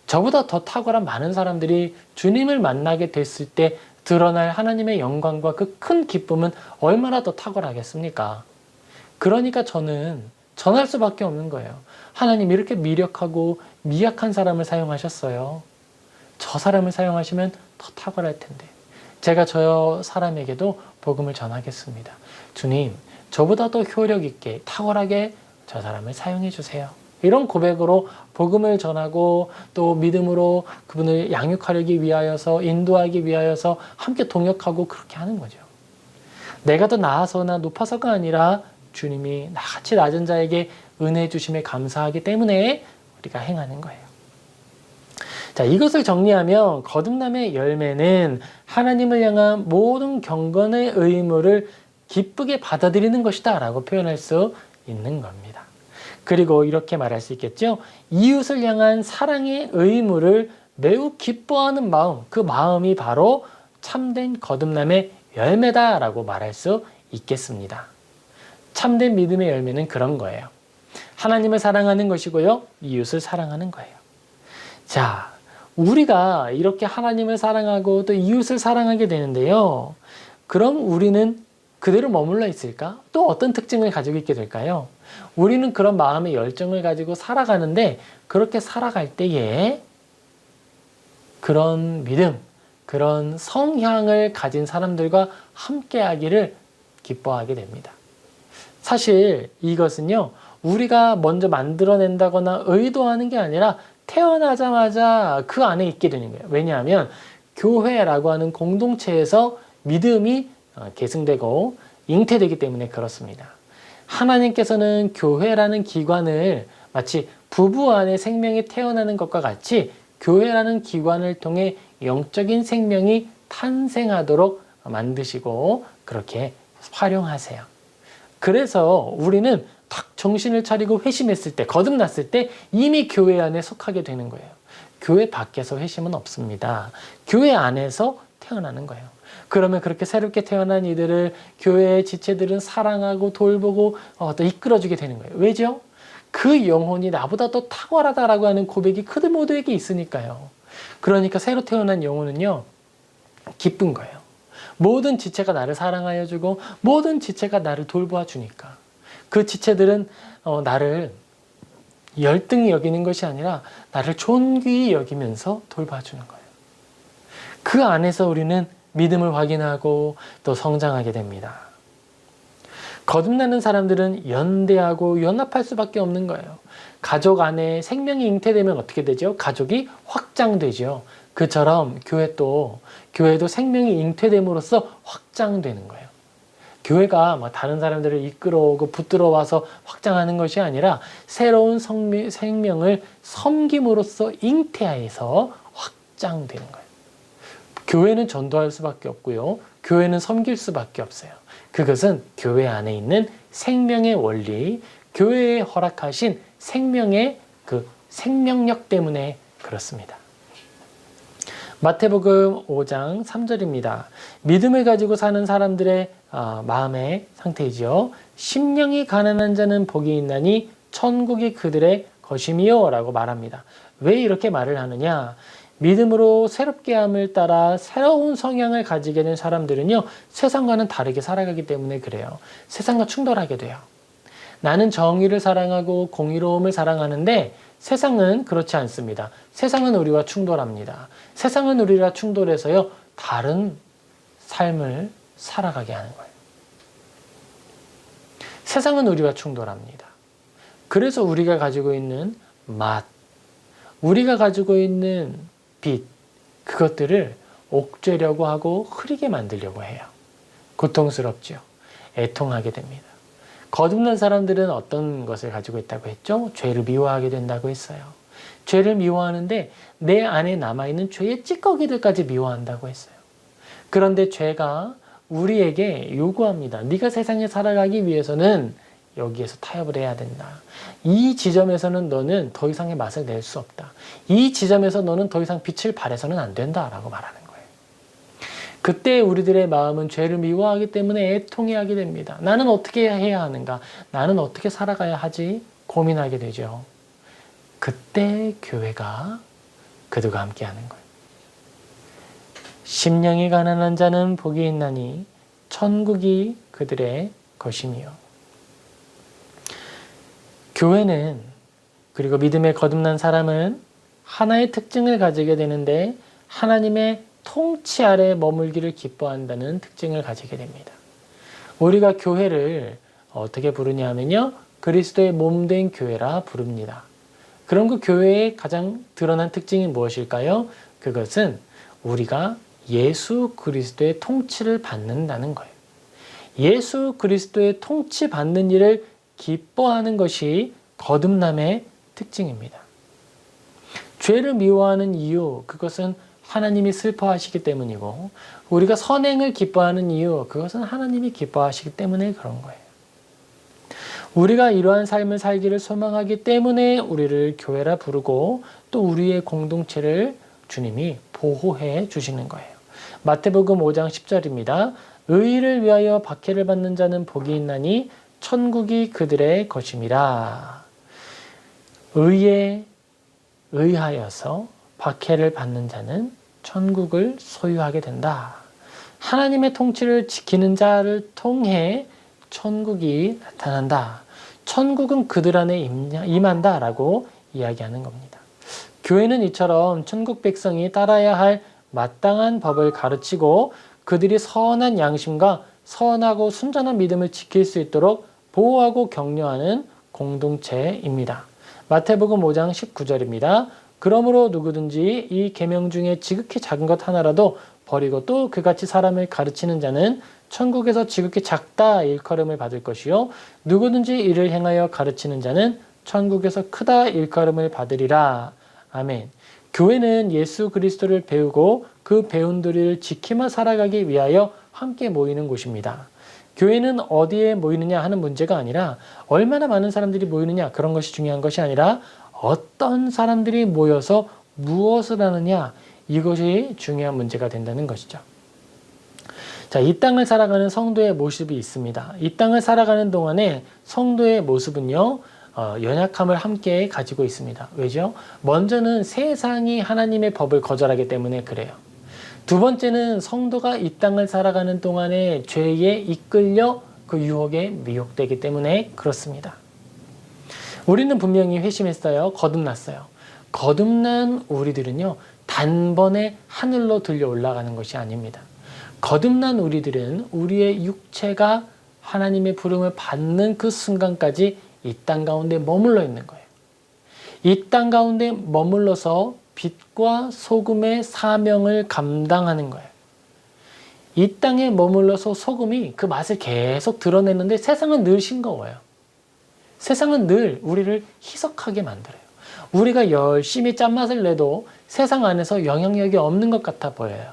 저보다 더 탁월한 많은 사람들이 주님을 만나게 됐을 때 드러날 하나님의 영광과 그 큰 기쁨은 얼마나 더 탁월하겠습니까? 그러니까 저는 전할 수밖에 없는 거예요. 하나님 이렇게 미력하고 미약한 사람을 사용하셨어요. 저 사람을 사용하시면 더 탁월할 텐데 제가 저 사람에게도 복음을 전하겠습니다. 주님, 저보다 더 효력 있게 탁월하게 저 사람을 사용해 주세요. 이런 고백으로 복음을 전하고 또 믿음으로 그분을 양육하려기 위하여서 인도하기 위하여서 함께 동역하고 그렇게 하는 거죠. 내가 더 나아서나 높아서가 아니라 주님이 나같이 낮은 자에게 은혜 주심에 감사하기 때문에 우리가 행하는 거예요. 자, 이것을 정리하면 거듭남의 열매는 하나님을 향한 모든 경건의 의무를 기쁘게 받아들이는 것이다 라고 표현할 수 있는 겁니다. 그리고 이렇게 말할 수 있겠죠. 이웃을 향한 사랑의 의무를 매우 기뻐하는 마음, 그 마음이 바로 참된 거듭남의 열매다라고 말할 수 있겠습니다. 참된 믿음의 열매는 그런 거예요. 하나님을 사랑하는 것이고요, 이웃을 사랑하는 거예요. 자, 우리가 이렇게 하나님을 사랑하고 또 이웃을 사랑하게 되는데요. 그럼 우리는 그대로 머물러 있을까? 또 어떤 특징을 가지고 있게 될까요? 우리는 그런 마음의 열정을 가지고 살아가는데 그렇게 살아갈 때에 그런 믿음, 그런 성향을 가진 사람들과 함께 하기를 기뻐하게 됩니다. 사실 이것은요, 우리가 먼저 만들어낸다거나 의도하는 게 아니라 태어나자마자 그 안에 있게 되는 거예요. 왜냐하면 교회라고 하는 공동체에서 믿음이 계승되고 잉태되기 때문에 그렇습니다. 하나님께서는 교회라는 기관을 마치 부부 안에 생명이 태어나는 것과 같이 교회라는 기관을 통해 영적인 생명이 탄생하도록 만드시고 그렇게 활용하세요. 그래서 우리는 딱 정신을 차리고 회심했을 때, 거듭났을 때 이미 교회 안에 속하게 되는 거예요. 교회 밖에서 회심은 없습니다. 교회 안에서 태어나는 거예요. 그러면 그렇게 새롭게 태어난 이들을 교회의 지체들은 사랑하고 돌보고 또 이끌어주게 되는 거예요. 왜죠? 그 영혼이 나보다 더 탁월하다라고 하는 고백이 그들 모두에게 있으니까요. 그러니까 새로 태어난 영혼은요, 기쁜 거예요. 모든 지체가 나를 사랑하여 주고 모든 지체가 나를 돌보아 주니까 그 지체들은 나를 열등히 여기는 것이 아니라 나를 존귀히 여기면서 돌봐주는 거예요. 그 안에서 우리는 믿음을 확인하고 또 성장하게 됩니다. 거듭나는 사람들은 연대하고 연합할 수밖에 없는 거예요. 가족 안에 생명이 잉태되면 어떻게 되죠? 가족이 확장되죠. 그처럼 교회도 생명이 잉태됨으로써 확장되는 거예요. 교회가 다른 사람들을 이끌어오고 붙들어 와서 확장하는 것이 아니라 새로운 생명을 섬김으로써 잉태해서 확장되는 거예요. 교회는 전도할 수밖에 없고요. 교회는 섬길 수밖에 없어요. 그것은 교회 안에 있는 생명의 원리, 교회에 허락하신 생명의 그 생명력 때문에 그렇습니다. 마태복음 5장 3절입니다. 믿음을 가지고 사는 사람들의 마음의 상태이죠. 심령이 가난한 자는 복이 있나니 천국이 그들의 것임이요 라고 말합니다. 왜 이렇게 말을 하느냐? 믿음으로 새롭게 함을 따라 새로운 성향을 가지게 된 사람들은요, 세상과는 다르게 살아가기 때문에 그래요. 세상과 충돌하게 돼요. 나는 정의를 사랑하고 공의로움을 사랑하는데 세상은 그렇지 않습니다. 세상은 우리와 충돌합니다. 세상은 우리와 충돌해서요, 다른 삶을 살아가게 하는 거예요. 세상은 우리와 충돌합니다. 그래서 우리가 가지고 있는 맛, 우리가 가지고 있는 빛, 그것들을 옥죄려고 하고 흐리게 만들려고 해요. 고통스럽죠. 애통하게 됩니다. 거듭난 사람들은 어떤 것을 가지고 있다고 했죠? 죄를 미워하게 된다고 했어요. 죄를 미워하는데 내 안에 남아있는 죄의 찌꺼기들까지 미워한다고 했어요. 그런데 죄가 우리에게 요구합니다. 네가 세상에 살아가기 위해서는 여기에서 타협을 해야 된다. 이 지점에서는 너는 더 이상의 맛을 낼 수 없다. 이 지점에서 너는 더 이상 빛을 발해서는 안 된다라고 말하는 거예요. 그때 우리들의 마음은 죄를 미워하기 때문에 애통해하게 됩니다. 나는 어떻게 해야 하는가? 나는 어떻게 살아가야 하지? 고민하게 되죠. 그때 교회가 그들과 함께하는 거예요. 심령이 가난한 자는 복이 있나니 천국이 그들의 것이니요. 교회는, 그리고 믿음에 거듭난 사람은 하나의 특징을 가지게 되는데 하나님의 통치 아래 머물기를 기뻐한다는 특징을 가지게 됩니다. 우리가 교회를 어떻게 부르냐 하면요, 그리스도의 몸된 교회라 부릅니다. 그럼 그 교회의 가장 드러난 특징이 무엇일까요? 그것은 우리가 예수 그리스도의 통치를 받는다는 거예요. 예수 그리스도의 통치 받는 일을 기뻐하는 것이 거듭남의 특징입니다. 죄를 미워하는 이유, 그것은 하나님이 슬퍼하시기 때문이고, 우리가 선행을 기뻐하는 이유, 그것은 하나님이 기뻐하시기 때문에 그런 거예요. 우리가 이러한 삶을 살기를 소망하기 때문에 우리를 교회라 부르고 또 우리의 공동체를 주님이 보호해 주시는 거예요. 마태복음 5장 10절입니다. 의를 위하여 박해를 받는 자는 복이 있나니 천국이 그들의 것임이라. 의에 의하여서 박해를 받는 자는 천국을 소유하게 된다. 하나님의 통치를 지키는 자를 통해 천국이 나타난다. 천국은 그들 안에 임한다 라고 이야기하는 겁니다. 교회는 이처럼 천국 백성이 따라야 할 마땅한 법을 가르치고 그들이 선한 양심과 선하고 순전한 믿음을 지킬 수 있도록 보호하고 격려하는 공동체입니다. 마태복음 5장 19절입니다. 그러므로 누구든지 이 계명 중에 지극히 작은 것 하나라도 버리고 또 그같이 사람을 가르치는 자는 천국에서 지극히 작다 일컬음을 받을 것이요 누구든지 이를 행하여 가르치는 자는 천국에서 크다 일컬음을 받으리라. 아멘. 교회는 예수 그리스도를 배우고 그 배운 도리를 지키며 살아가기 위하여 함께 모이는 곳입니다. 교회는 어디에 모이느냐 하는 문제가 아니라 얼마나 많은 사람들이 모이느냐 그런 것이 중요한 것이 아니라 어떤 사람들이 모여서 무엇을 하느냐 이것이 중요한 문제가 된다는 것이죠. 자, 이 땅을 살아가는 성도의 모습이 있습니다. 이 땅을 살아가는 동안에 성도의 모습은요, 연약함을 함께 가지고 있습니다. 왜죠? 먼저는 세상이 하나님의 법을 거절하기 때문에 그래요. 두 번째는 성도가 이 땅을 살아가는 동안에 죄에 이끌려 그 유혹에 미혹되기 때문에 그렇습니다. 우리는 분명히 회심했어요. 거듭났어요. 거듭난 우리들은요, 단번에 하늘로 들려 올라가는 것이 아닙니다. 거듭난 우리들은 우리의 육체가 하나님의 부름을 받는 그 순간까지 이 땅 가운데 머물러 있는 거예요. 이 땅 가운데 머물러서 빛과 소금의 사명을 감당하는 거예요. 이 땅에 머물러서 소금이 그 맛을 계속 드러내는데 세상은 늘 싱거워요. 세상은 늘 우리를 희석하게 만들어요. 우리가 열심히 짠맛을 내도 세상 안에서 영향력이 없는 것 같아 보여요.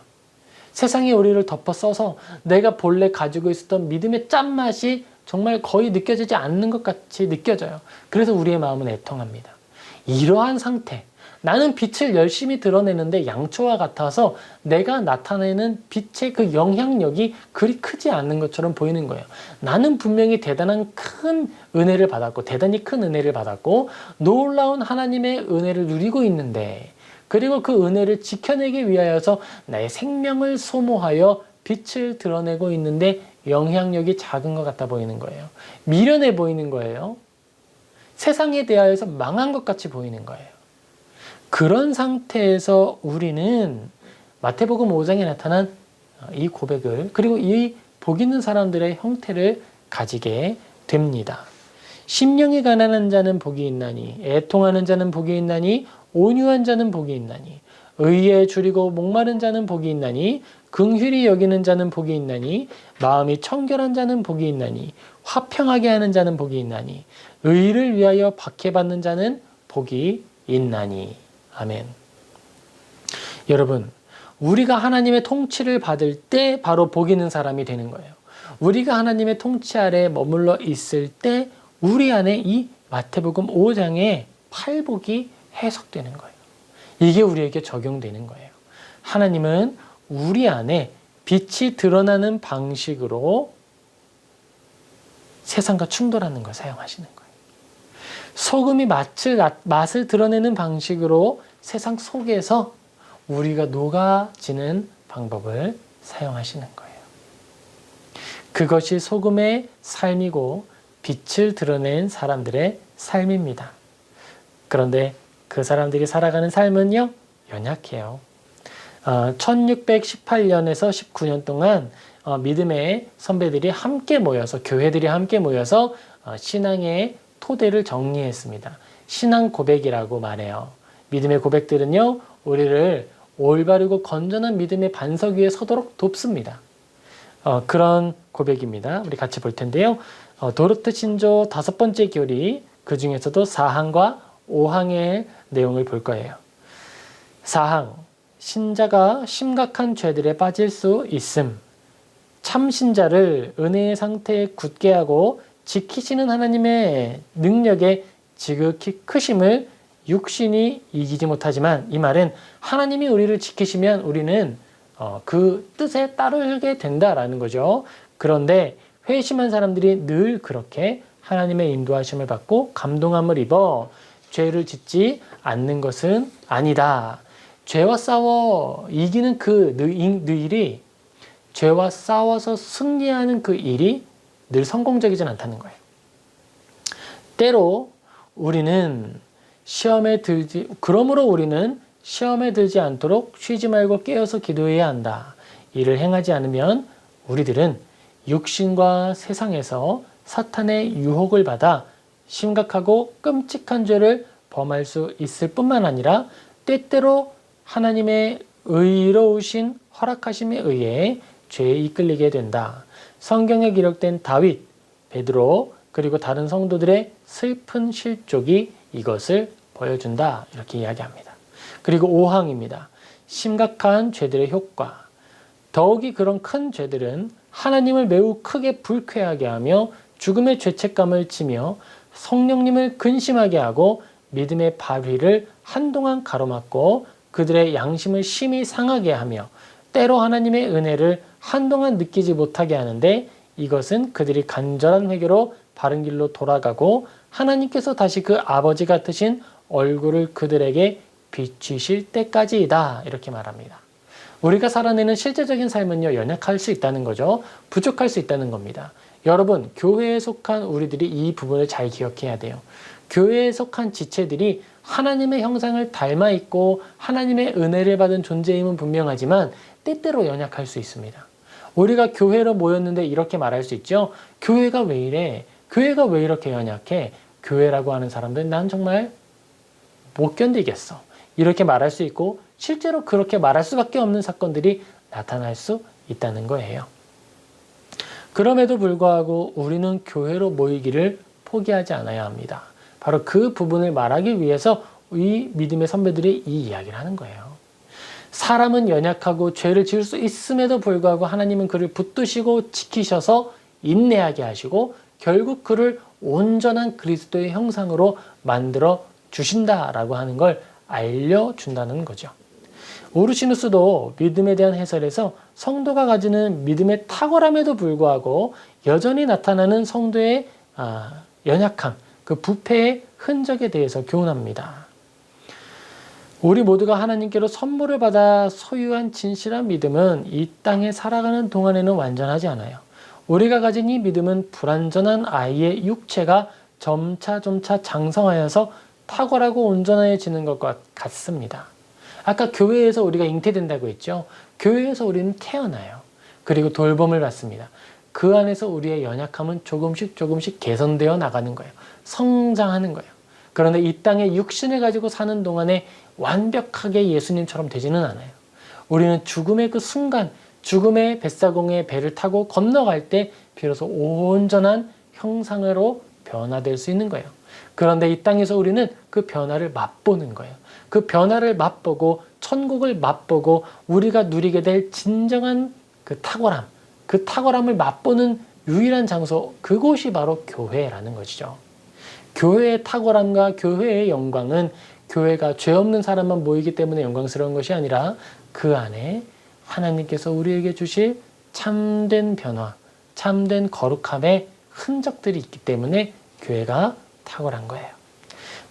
세상이 우리를 덮어 써서 내가 본래 가지고 있었던 믿음의 짠맛이 정말 거의 느껴지지 않는 것 같이 느껴져요. 그래서 우리의 마음은 애통합니다. 이러한 상태, 나는 빛을 열심히 드러내는데 양초와 같아서 내가 나타내는 빛의 그 영향력이 그리 크지 않는 것처럼 보이는 거예요. 나는 분명히 대단한 큰 은혜를 받았고 대단히 큰 은혜를 받았고 놀라운 하나님의 은혜를 누리고 있는데 그리고 그 은혜를 지켜내기 위하여서 나의 생명을 소모하여 빛을 드러내고 있는데 영향력이 작은 것 같아 보이는 거예요. 미련해 보이는 거예요. 세상에 대하여서 망한 것 같이 보이는 거예요. 그런 상태에서 우리는 마태복음 5장에 나타난 이 고백을 그리고 이 복 있는 사람들의 형태를 가지게 됩니다. 심령이 가난한 자는 복이 있나니 애통하는 자는 복이 있나니 온유한 자는 복이 있나니 의에 줄이고 목마른 자는 복이 있나니 긍휼히 여기는 자는 복이 있나니 마음이 청결한 자는 복이 있나니 화평하게 하는 자는 복이 있나니 의를 위하여 박해받는 자는 복이 있나니. 아멘. 여러분, 우리가 하나님의 통치를 받을 때 바로 복 있는 사람이 되는 거예요. 우리가 하나님의 통치 아래 머물러 있을 때 우리 안에 이 마태복음 5장의 팔복이 해석되는 거예요. 이게 우리에게 적용되는 거예요. 하나님은 우리 안에 빛이 드러나는 방식으로 세상과 충돌하는 걸 사용하시는 거예요. 소금이 맛을 드러내는 방식으로 세상 속에서 우리가 녹아지는 방법을 사용하시는 거예요. 그것이 소금의 삶이고 빛을 드러낸 사람들의 삶입니다. 그런데 그 사람들이 살아가는 삶은요, 연약해요. 1618년에서 19년 동안 믿음의 선배들이 함께 모여서, 교회들이 함께 모여서 신앙의 토대를 정리했습니다. 신앙 고백이라고 말해요. 믿음의 고백들은요, 우리를 올바르고 건전한 믿음의 반석 위에 서도록 돕습니다. 그런 고백입니다. 우리 같이 볼 텐데요. 도르트 신조 5번째 교리, 그 중에서도 4항과 5항의 내용을 볼 거예요. 4항, 신자가 심각한 죄들에 빠질 수 있음. 참신자를 은혜의 상태에 굳게 하고 지키시는 하나님의 능력의 지극히 크심을 육신이 이기지 못하지만 이 말은 하나님이 우리를 지키시면 우리는 그 뜻에 따르게 된다라는 거죠. 그런데 회심한 사람들이 늘 그렇게 하나님의 인도하심을 받고 감동함을 입어 죄를 짓지 않는 것은 아니다. 죄와 싸워 이기는 그 일이, 죄와 싸워서 승리하는 그 일이 늘 성공적이진 않다는 거예요. 때로 우리는 그러므로 우리는 시험에 들지 않도록 쉬지 말고 깨어서 기도해야 한다. 이를 행하지 않으면 우리들은 육신과 세상에서 사탄의 유혹을 받아 심각하고 끔찍한 죄를 범할 수 있을 뿐만 아니라 때때로 하나님의 의로우신 허락하심에 의해 죄에 이끌리게 된다. 성경에 기록된 다윗, 베드로, 그리고 다른 성도들의 슬픈 실족이 이것을 보여준다. 이렇게 이야기합니다. 그리고 5항입니다. 심각한 죄들의 효과. 더욱이 그런 큰 죄들은 하나님을 매우 크게 불쾌하게 하며 죽음의 죄책감을 지며 성령님을 근심하게 하고 믿음의 발휘를 한동안 가로막고 그들의 양심을 심히 상하게 하며 때로 하나님의 은혜를 한동안 느끼지 못하게 하는데 이것은 그들이 간절한 회개로 바른 길로 돌아가고 하나님께서 다시 그 아버지 같으신 얼굴을 그들에게 비추실 때까지이다. 이렇게 말합니다. 우리가 살아내는 실제적인 삶은요, 연약할 수 있다는 거죠. 부족할 수 있다는 겁니다. 여러분, 교회에 속한 우리들이 이 부분을 잘 기억해야 돼요. 교회에 속한 지체들이 하나님의 형상을 닮아 있고 하나님의 은혜를 받은 존재임은 분명하지만 때때로 연약할 수 있습니다. 우리가 교회로 모였는데 이렇게 말할 수 있죠. 교회가 왜 이래? 교회가 왜 이렇게 연약해? 교회라고 하는 사람들은 난 정말 못 견디겠어. 이렇게 말할 수 있고 실제로 그렇게 말할 수밖에 없는 사건들이 나타날 수 있다는 거예요. 그럼에도 불구하고 우리는 교회로 모이기를 포기하지 않아야 합니다. 바로 그 부분을 말하기 위해서 이 믿음의 선배들이 이 이야기를 하는 거예요. 사람은 연약하고 죄를 지을 수 있음에도 불구하고 하나님은 그를 붙드시고 지키셔서 인내하게 하시고 결국 그를 온전한 그리스도의 형상으로 만들어 주신다라고 하는 걸 알려준다는 거죠. 오르시누스도 믿음에 대한 해설에서 성도가 가지는 믿음의 탁월함에도 불구하고 여전히 나타나는 성도의 연약함, 그 부패의 흔적에 대해서 교훈합니다. 우리 모두가 하나님께로 선물을 받아 소유한 진실한 믿음은 이 땅에 살아가는 동안에는 완전하지 않아요. 우리가 가진 이 믿음은 불완전한 아이의 육체가 점차 장성하여서 탁월하고 온전해지는 것과 같습니다. 아까 교회에서 우리가 잉태된다고 했죠. 교회에서 우리는 태어나요. 그리고 돌봄을 받습니다. 그 안에서 우리의 연약함은 조금씩 개선되어 나가는 거예요. 성장하는 거예요. 그런데 이 땅에 육신을 가지고 사는 동안에 완벽하게 예수님처럼 되지는 않아요. 우리는 죽음의 그 순간, 죽음의 뱃사공의 배를 타고 건너갈 때 비로소 온전한 형상으로 변화될 수 있는 거예요. 그런데 이 땅에서 우리는 그 변화를 맛보는 거예요. 그 변화를 맛보고 천국을 맛보고 우리가 누리게 될 진정한 그 탁월함을 맛보는 유일한 장소, 그곳이 바로 교회라는 것이죠. 교회의 탁월함과 교회의 영광은 교회가 죄 없는 사람만 모이기 때문에 영광스러운 것이 아니라 그 안에 하나님께서 우리에게 주실 참된 변화, 참된 거룩함의 흔적들이 있기 때문에 교회가 탁월한 거예요.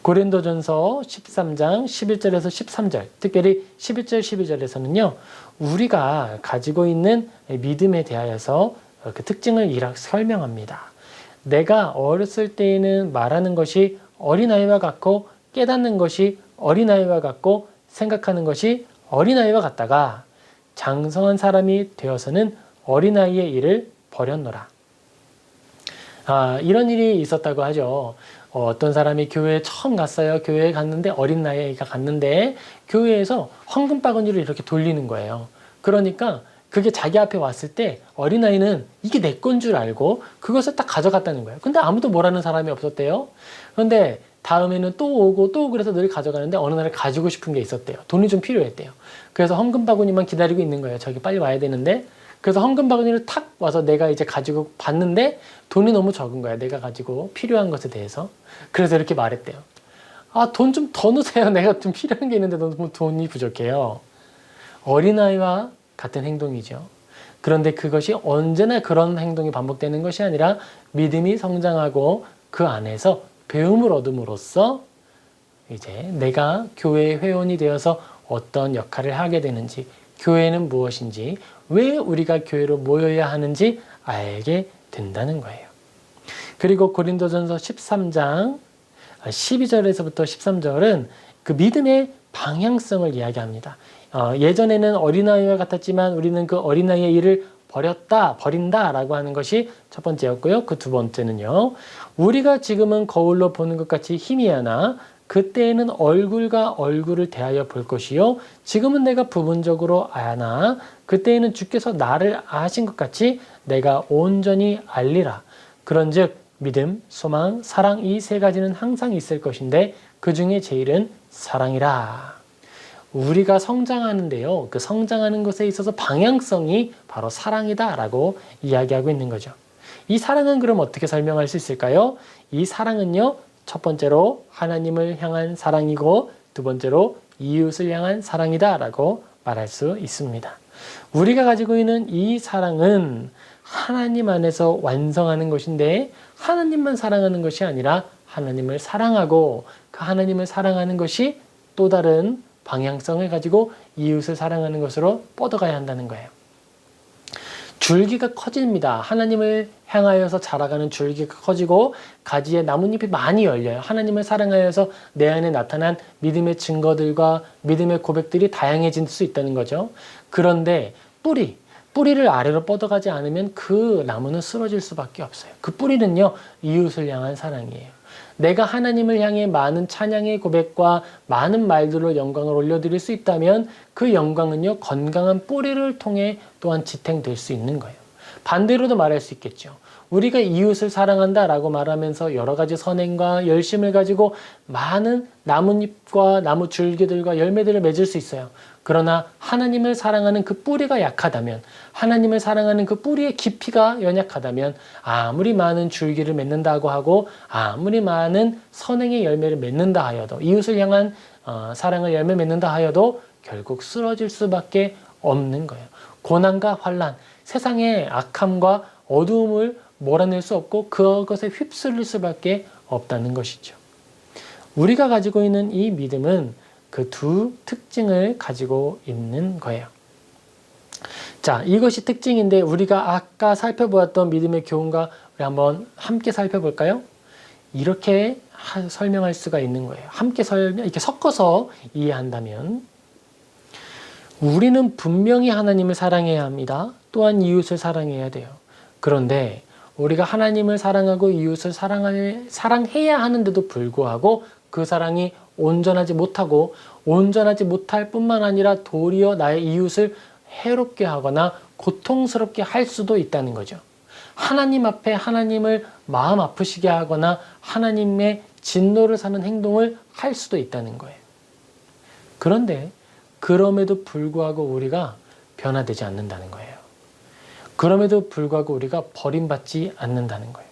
고린도전서 13장 11절에서 13절, 특별히 11절, 12절에서는요. 우리가 가지고 있는 믿음에 대하여서 그 특징을 설명합니다. 내가 어렸을 때에는 말하는 것이 어린아이와 같고 깨닫는 것이 어린아이와 같고 생각하는 것이 어린아이와 같다가 장성한 사람이 되어서는 어린아이의 일을 버렸노라. 이런 일이 있었다고 하죠. 어떤 사람이 교회에 처음 갔어요. 교회에 갔는데 어린 나이가 갔는데 교회에서 황금바구니를 이렇게 돌리는 거예요. 그러니까 그게 자기 앞에 왔을 때 어린아이는 이게 내 건 줄 알고 그것을 딱 가져갔다는 거예요. 근데 아무도 뭐라는 사람이 없었대요. 그런데 다음에는 또 오고 또 그래서 늘 가져가는데 어느 날 가지고 싶은 게 있었대요. 돈이 좀 필요했대요. 그래서 황금바구니만 기다리고 있는 거예요. 저기 빨리 와야 되는데. 그래서 황금바구니를 탁 와서 내가 이제 가지고 봤는데 돈이 너무 적은 거야. 내가 가지고 필요한 것에 대해서. 그래서 이렇게 말했대요. 아, 돈 좀 더 넣으세요. 내가 좀 필요한 게 있는데 너무 돈이 부족해요. 어린아이와 같은 행동이죠. 그런데 그것이 언제나 그런 행동이 반복되는 것이 아니라 믿음이 성장하고 그 안에서 배움을 얻음으로써 이제 내가 교회의 회원이 되어서 어떤 역할을 하게 되는지, 교회는 무엇인지, 왜 우리가 교회로 모여야 하는지 알게 된다는 거예요. 그리고 고린도전서 13장 12절에서부터 13절은 그 믿음의 방향성을 이야기합니다. 예전에는 어린아이와 같았지만 우리는 그 어린아이의 일을 버린다라고 하는 것이 첫 번째였고요. 그 두 번째는요. 우리가 지금은 거울로 보는 것 같이 희미하나 그때에는 얼굴과 얼굴을 대하여 볼 것이요. 지금은 내가 부분적으로 아나 그때에는 주께서 나를 아신 것 같이 내가 온전히 알리라. 그런즉 믿음, 소망, 사랑 이 세 가지는 항상 있을 것인데 그 중에 제일은 사랑이라. 우리가 성장하는데요. 그 성장하는 것에 있어서 방향성이 바로 사랑이다라고 이야기하고 있는 거죠. 이 사랑은 그럼 어떻게 설명할 수 있을까요? 이 사랑은요. 첫 번째로 하나님을 향한 사랑이고 두 번째로 이웃을 향한 사랑이다라고 말할 수 있습니다. 우리가 가지고 있는 이 사랑은 하나님 안에서 완성하는 것인데 하나님만 사랑하는 것이 아니라 하나님을 사랑하고 그 하나님을 사랑하는 것이 또 다른 방향성을 가지고 이웃을 사랑하는 것으로 뻗어가야 한다는 거예요. 줄기가 커집니다. 하나님을 향하여서 자라가는 줄기가 커지고 가지에 나뭇잎이 많이 열려요. 하나님을 사랑하여서 내 안에 나타난 믿음의 증거들과 믿음의 고백들이 다양해질 수 있다는 거죠. 그런데 뿌리를 아래로 뻗어가지 않으면 그 나무는 쓰러질 수밖에 없어요. 그 뿌리는요, 이웃을 향한 사랑이에요. 내가 하나님을 향해 많은 찬양의 고백과 많은 말들로 영광을 올려드릴 수 있다면 그 영광은요, 건강한 뿌리를 통해 또한 지탱될 수 있는 거예요. 반대로도 말할 수 있겠죠. 우리가 이웃을 사랑한다라고 말하면서 여러 가지 선행과 열심을 가지고 많은 나뭇잎과 나무 줄기들과 열매들을 맺을 수 있어요. 그러나 하나님을 사랑하는 그 뿌리가 약하다면, 하나님을 사랑하는 그 뿌리의 깊이가 연약하다면 아무리 많은 줄기를 맺는다고 하고 아무리 많은 선행의 열매를 맺는다 하여도, 이웃을 향한 사랑을 열매 맺는다 하여도 결국 쓰러질 수밖에 없는 거예요. 고난과 환난, 세상의 악함과 어두움을 몰아낼 수 없고 그것에 휩쓸릴 수밖에 없다는 것이죠. 우리가 가지고 있는 이 믿음은 그 두 특징을 가지고 있는 거예요. 자, 이것이 특징인데 우리가 아까 살펴보았던 믿음의 교훈과 우리 한번 함께 살펴볼까요? 이렇게 설명할 수가 있는 거예요. 함께 이렇게 섞어서 이해한다면 우리는 분명히 하나님을 사랑해야 합니다. 또한 이웃을 사랑해야 돼요. 그런데 우리가 하나님을 사랑하고 이웃을 사랑해야 하는데도 불구하고 그 사랑이 온전하지 못하고 온전하지 못할 뿐만 아니라 도리어 나의 이웃을 해롭게 하거나 고통스럽게 할 수도 있다는 거죠. 하나님 앞에 하나님을 마음 아프시게 하거나 하나님의 진노를 사는 행동을 할 수도 있다는 거예요. 그런데 그럼에도 불구하고 우리가 변화되지 않는다는 거예요. 그럼에도 불구하고 우리가 버림받지 않는다는 거예요.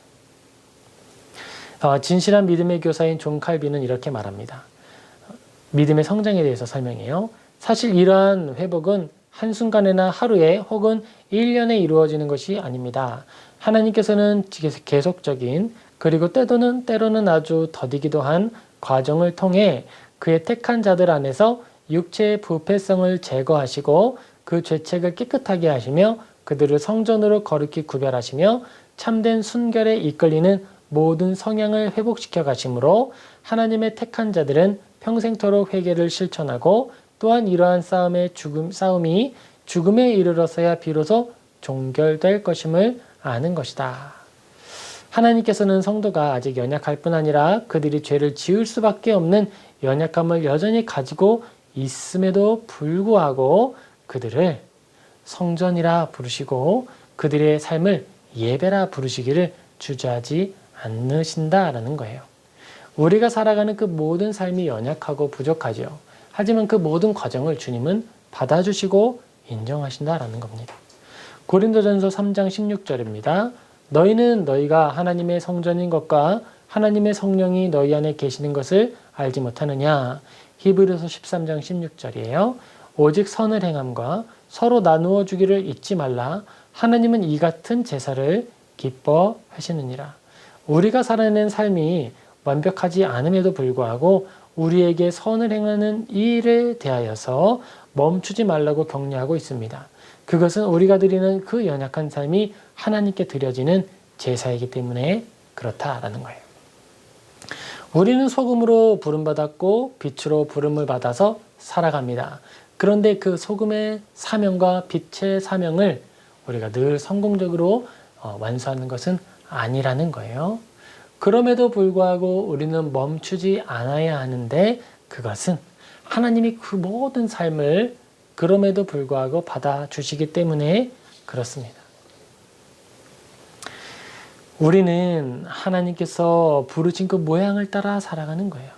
진실한 믿음의 교사인 존 칼빈은 이렇게 말합니다. 믿음의 성장에 대해서 설명해요. 사실 이러한 회복은 한순간에나 하루에 혹은 1년에 이루어지는 것이 아닙니다. 하나님께서는 계속적인 그리고 때로는 아주 더디기도 한 과정을 통해 그의 택한 자들 안에서 육체의 부패성을 제거하시고 그 죄책을 깨끗하게 하시며 그들을 성전으로 거룩히 구별하시며 참된 순결에 이끌리는 모든 성향을 회복시켜 가심으로 하나님의 택한 자들은 평생토록 회개를 실천하고 또한 이러한 싸움이 죽음에 이르러서야 비로소 종결될 것임을 아는 것이다. 하나님께서는 성도가 아직 연약할 뿐 아니라 그들이 죄를 지을 수밖에 없는 연약함을 여전히 가지고 있음에도 불구하고 그들을 성전이라 부르시고 그들의 삶을 예배라 부르시기를 주저하지 않으신다라는 거예요. 우리가 살아가는 그 모든 삶이 연약하고 부족하죠. 하지만 그 모든 과정을 주님은 받아주시고 인정하신다라는 겁니다. 고린도전서 3장 16절입니다. 너희는 너희가 하나님의 성전인 것과 하나님의 성령이 너희 안에 계시는 것을 알지 못하느냐. 히브리서 13장 16절이에요. 오직 선을 행함과 서로 나누어 주기를 잊지 말라. 하나님은 이 같은 제사를 기뻐하시느니라. 우리가 살아내는 삶이 완벽하지 않음에도 불구하고 우리에게 선을 행하는 일에 대하여서 멈추지 말라고 격려하고 있습니다. 그것은 우리가 드리는 그 연약한 삶이 하나님께 드려지는 제사이기 때문에 그렇다라는 거예요. 우리는 소금으로 부름받았고 빛으로 부름을 받아서 살아갑니다. 그런데 그 소금의 사명과 빛의 사명을 우리가 늘 성공적으로 완수하는 것은 아니라는 거예요. 그럼에도 불구하고 우리는 멈추지 않아야 하는데 그것은 하나님이 그 모든 삶을 그럼에도 불구하고 받아주시기 때문에 그렇습니다. 우리는 하나님께서 부르신 그 모양을 따라 살아가는 거예요.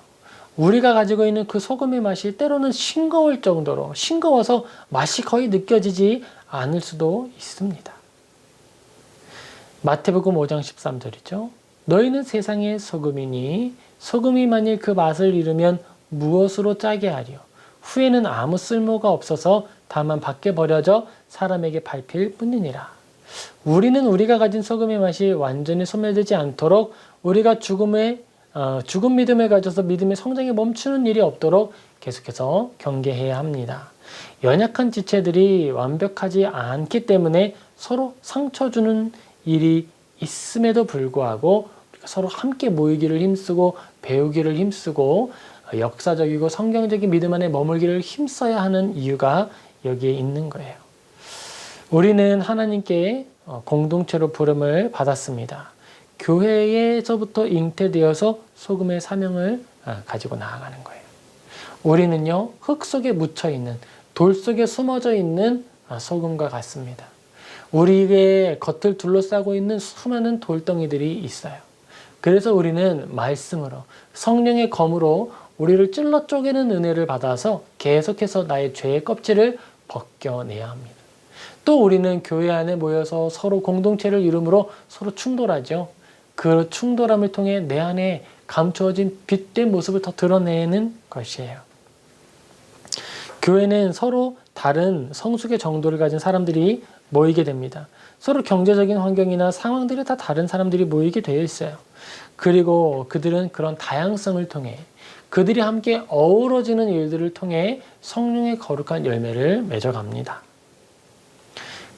우리가 가지고 있는 그 소금의 맛이 때로는 싱거울 정도로 싱거워서 맛이 거의 느껴지지 않을 수도 있습니다. 마태복음 5장 13절이죠. 너희는 세상의 소금이니 소금이 만일 그 맛을 잃으면 무엇으로 짜게 하리요. 후에는 아무 쓸모가 없어서 다만 밖에 버려져 사람에게 밟힐 뿐이니라. 우리는 우리가 가진 소금의 맛이 완전히 소멸되지 않도록 우리가 죽음 믿음을 가져서 믿음의 성장에 멈추는 일이 없도록 계속해서 경계해야 합니다. 연약한 지체들이 완벽하지 않기 때문에 서로 상처 주는 일이 있음에도 불구하고 우리가 서로 함께 모이기를 힘쓰고 배우기를 힘쓰고 역사적이고 성경적인 믿음 안에 머물기를 힘써야 하는 이유가 여기에 있는 거예요. 우리는 하나님께 공동체로 부름을 받았습니다. 교회에서부터 잉태되어서 소금의 사명을 가지고 나아가는 거예요. 우리는요, 흙 속에 묻혀있는, 돌 속에 숨어져 있는 소금과 같습니다. 우리의 겉을 둘러싸고 있는 수많은 돌덩이들이 있어요. 그래서 우리는 말씀으로, 성령의 검으로 우리를 찔러 쪼개는 은혜를 받아서 계속해서 나의 죄의 껍질을 벗겨내야 합니다. 또 우리는 교회 안에 모여서 서로 공동체를 이룸으로 서로 충돌하죠. 그 충돌함을 통해 내 안에 감추어진 빛된 모습을 더 드러내는 것이에요. 교회는 서로 다른 성숙의 정도를 가진 사람들이 모이게 됩니다. 서로 경제적인 환경이나 상황들이 다 다른 사람들이 모이게 되어 있어요. 그리고 그들은 그런 다양성을 통해 그들이 함께 어우러지는 일들을 통해 성령의 거룩한 열매를 맺어갑니다.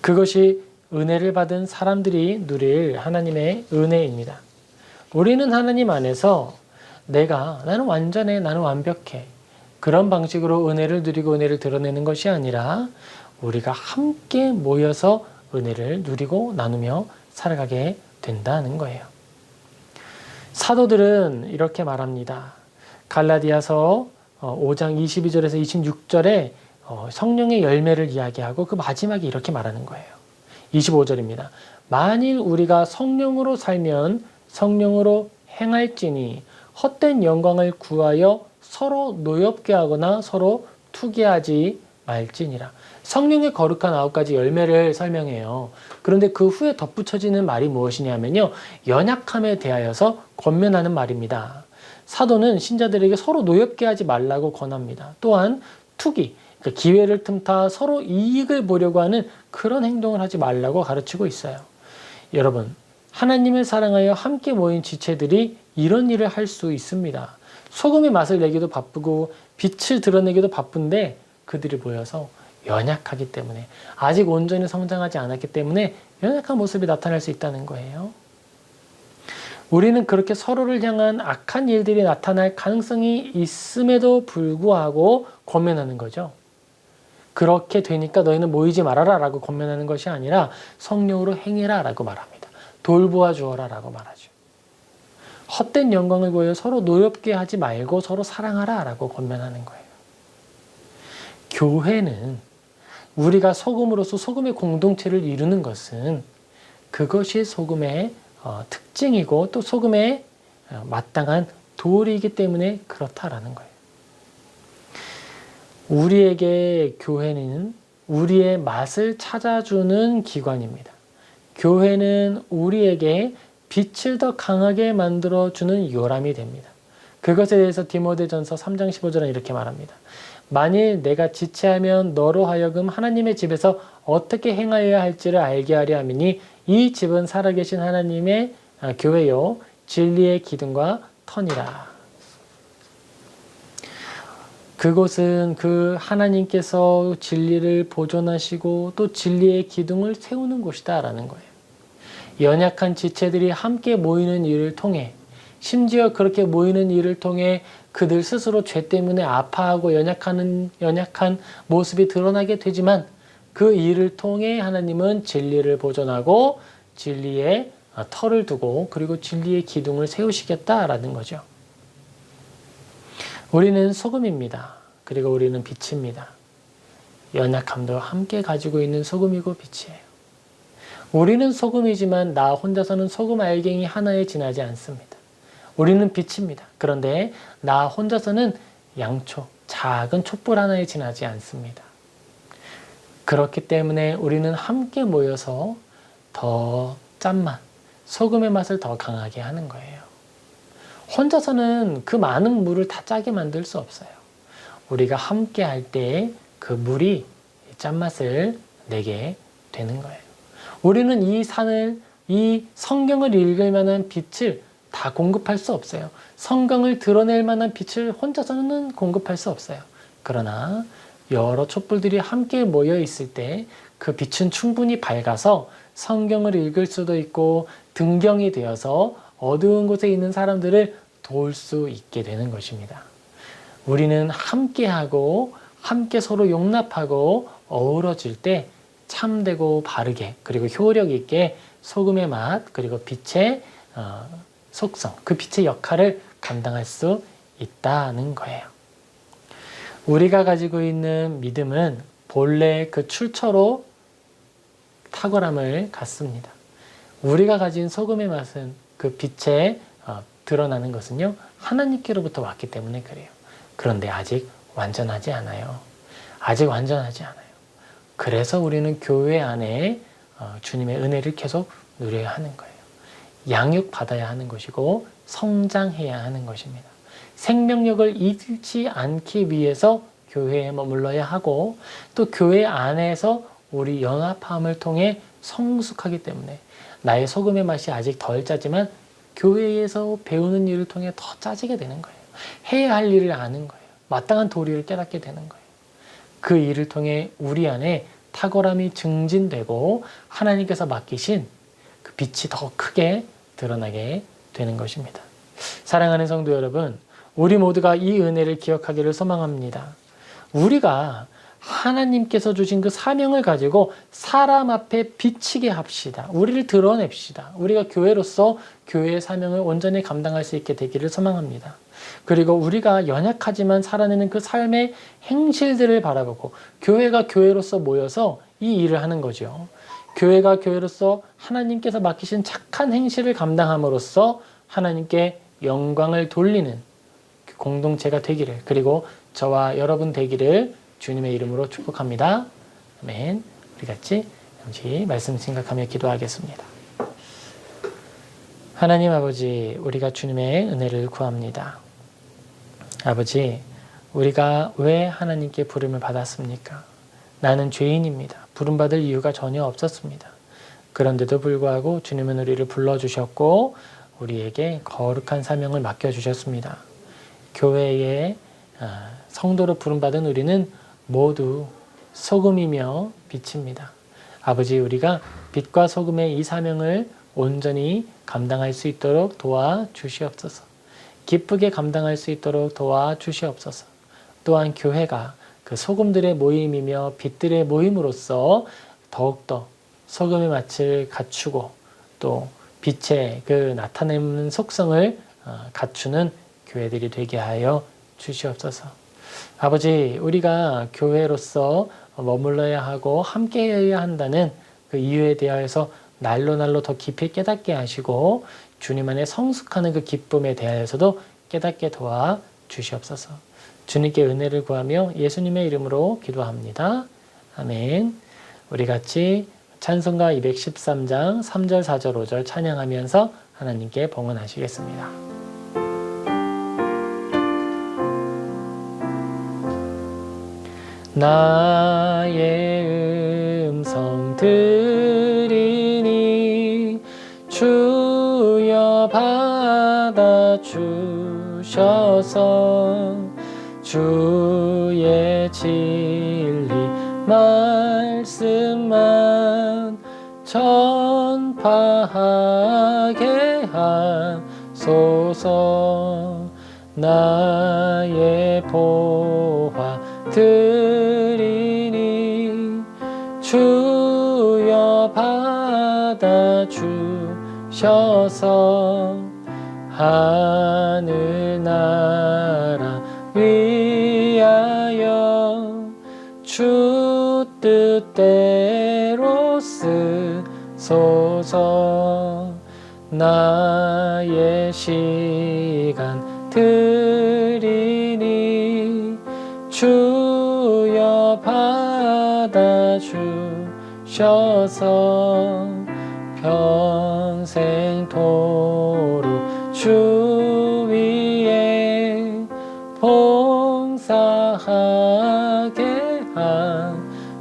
그것이 은혜를 받은 사람들이 누릴 하나님의 은혜입니다. 우리는 하나님 안에서 나는 완전해, 나는 완벽해. 그런 방식으로 은혜를 누리고 은혜를 드러내는 것이 아니라 우리가 함께 모여서 은혜를 누리고 나누며 살아가게 된다는 거예요. 사도들은 이렇게 말합니다. 갈라디아서 5장 22절에서 26절에 성령의 열매를 이야기하고 그 마지막에 이렇게 말하는 거예요. 25절입니다. 만일 우리가 성령으로 살면 성령으로 행할지니 헛된 영광을 구하여 서로 노엽게 하거나 서로 투기하지 말지니라. 성령의 거룩한 9가지 열매를 설명해요. 그런데 그 후에 덧붙여지는 말이 무엇이냐면요. 연약함에 대하여서 권면하는 말입니다. 사도는 신자들에게 서로 노엽게 하지 말라고 권합니다. 또한 투기, 그러니까 기회를 틈타 서로 이익을 보려고 하는 그런 행동을 하지 말라고 가르치고 있어요. 여러분, 하나님을 사랑하여 함께 모인 지체들이 이런 일을 할 수 있습니다. 소금의 맛을 내기도 바쁘고 빛을 드러내기도 바쁜데 그들이 모여서 연약하기 때문에 아직 온전히 성장하지 않았기 때문에 연약한 모습이 나타날 수 있다는 거예요. 우리는 그렇게 서로를 향한 악한 일들이 나타날 가능성이 있음에도 불구하고 권면하는 거죠. 그렇게 되니까 너희는 모이지 말아라 라고 권면하는 것이 아니라 성령으로 행해라 라고 말합니다. 돌보아 주어라 라고 말하죠. 헛된 영광을 보여 서로 노엽게 하지 말고 서로 사랑하라 라고 권면하는 거예요. 교회는 우리가 소금으로서 소금의 공동체를 이루는 것은 그것이 소금의 특징이고 또 소금의 마땅한 도리이기 때문에 그렇다라는 거예요. 우리에게 교회는 우리의 맛을 찾아주는 기관입니다. 교회는 우리에게 빛을 더 강하게 만들어주는 요람이 됩니다. 그것에 대해서 디모데전서 3장 15절은 이렇게 말합니다. 만일 내가 지체하면 너로 하여금 하나님의 집에서 어떻게 행하여야 할지를 알게 하려 함이니 이 집은 살아계신 하나님의 교회요 진리의 기둥과 터니라. 그곳은 그 하나님께서 진리를 보존하시고 또 진리의 기둥을 세우는 곳이다 라는 거예요. 연약한 지체들이 함께 모이는 일을 통해, 심지어 그렇게 모이는 일을 통해 그들 스스로 죄 때문에 아파하고 연약한 모습이 드러나게 되지만 그 일을 통해 하나님은 진리를 보존하고 진리의 터를 두고 그리고 진리의 기둥을 세우시겠다라는 거죠. 우리는 소금입니다. 그리고 우리는 빛입니다. 연약함도 함께 가지고 있는 소금이고 빛이에요. 우리는 소금이지만 나 혼자서는 소금 알갱이 하나에 지나지 않습니다. 우리는 빛입니다. 그런데 나 혼자서는 양초, 작은 촛불 하나에 지나지 않습니다. 그렇기 때문에 우리는 함께 모여서 더 짠맛, 소금의 맛을 더 강하게 하는 거예요. 혼자서는 그 많은 물을 다 짜게 만들 수 없어요. 우리가 함께 할 때 그 물이 짠맛을 내게 되는 거예요. 우리는 이 성경을 읽을 만한 빛을 다 공급할 수 없어요. 성경을 드러낼 만한 빛을 혼자서는 공급할 수 없어요. 그러나 여러 촛불들이 함께 모여 있을 때 그 빛은 충분히 밝아서 성경을 읽을 수도 있고 등경이 되어서 어두운 곳에 있는 사람들을 도울 수 있게 되는 것입니다. 우리는 함께하고 함께 서로 용납하고 어우러질 때 참되고 바르게 그리고 효력 있게 소금의 맛 그리고 빛의 속성, 그 빛의 역할을 감당할 수 있다는 거예요. 우리가 가지고 있는 믿음은 본래 그 출처로 탁월함을 갖습니다. 우리가 가진 소금의 맛은 그 빛에 드러나는 것은요 하나님께로부터 왔기 때문에 그래요. 그런데 아직 완전하지 않아요. 아직 완전하지 않아요. 그래서 우리는 교회 안에 주님의 은혜를 계속 누려야 하는 거예요. 양육받아야 하는 것이고 성장해야 하는 것입니다. 생명력을 잃지 않기 위해서 교회에 머물러야 하고 또 교회 안에서 우리 연합함을 통해 성숙하기 때문에 나의 소금의 맛이 아직 덜 짜지만 교회에서 배우는 일을 통해 더 짜지게 되는 거예요. 해야 할 일을 아는 거예요. 마땅한 도리를 깨닫게 되는 거예요. 그 일을 통해 우리 안에 탁월함이 증진되고 하나님께서 맡기신 그 빛이 더 크게 드러나게 되는 것입니다. 사랑하는 성도 여러분, 우리 모두가 이 은혜를 기억하기를 소망합니다. 우리가 하나님께서 주신 그 사명을 가지고 사람 앞에 비치게 합시다. 우리를 드러냅시다. 우리가 교회로서 교회의 사명을 온전히 감당할 수 있게 되기를 소망합니다. 그리고 우리가 연약하지만 살아내는 그 삶의 행실들을 바라보고 교회가 교회로서 모여서 이 일을 하는 거죠. 교회가 교회로서 하나님께서 맡기신 착한 행실을 감당함으로써 하나님께 영광을 돌리는 공동체가 되기를, 그리고 저와 여러분 되기를 주님의 이름으로 축복합니다. 아멘. 우리 같이 잠시 말씀 생각하며 기도하겠습니다. 하나님 아버지, 우리가 주님의 은혜를 구합니다. 아버지, 우리가 왜 하나님께 부름을 받았습니까? 나는 죄인입니다. 부름받을 이유가 전혀 없었습니다. 그런데도 불구하고 주님은 우리를 불러주셨고 우리에게 거룩한 사명을 맡겨주셨습니다. 교회의 성도로 부름받은 우리는 모두 소금이며 빛입니다. 아버지, 우리가 빛과 소금의 이 사명을 온전히 감당할 수 있도록 도와주시옵소서. 기쁘게 감당할 수 있도록 도와주시옵소서. 또한 교회가 그 소금들의 모임이며 빛들의 모임으로써 더욱더 소금의 맛을 갖추고 또 빛의 그 나타내는 속성을 갖추는 교회들이 되게 하여 주시옵소서. 아버지, 우리가 교회로서 머물러야 하고 함께해야 한다는 그 이유에 대하여서 날로 더 깊이 깨닫게 하시고 주님 안에 성숙하는 그 기쁨에 대하여서도 깨닫게 도와 주시옵소서. 주님께 은혜를 구하며 예수님의 이름으로 기도합니다. 아멘. 우리 같이 찬송가 213장 3절, 4절, 5절 찬양하면서 하나님께 봉헌하시겠습니다. 나의 음성 들으니 주여 받아주셔서 주의 진리 말씀만 전파하게 하소서. 나의 보화 드리니 주여 받아주셔서 하늘나라 위하여 주 뜻대로 쓰소서. 나의 시간 드리니 주여 받아주셔서 평생토록 주 위에 봉사하게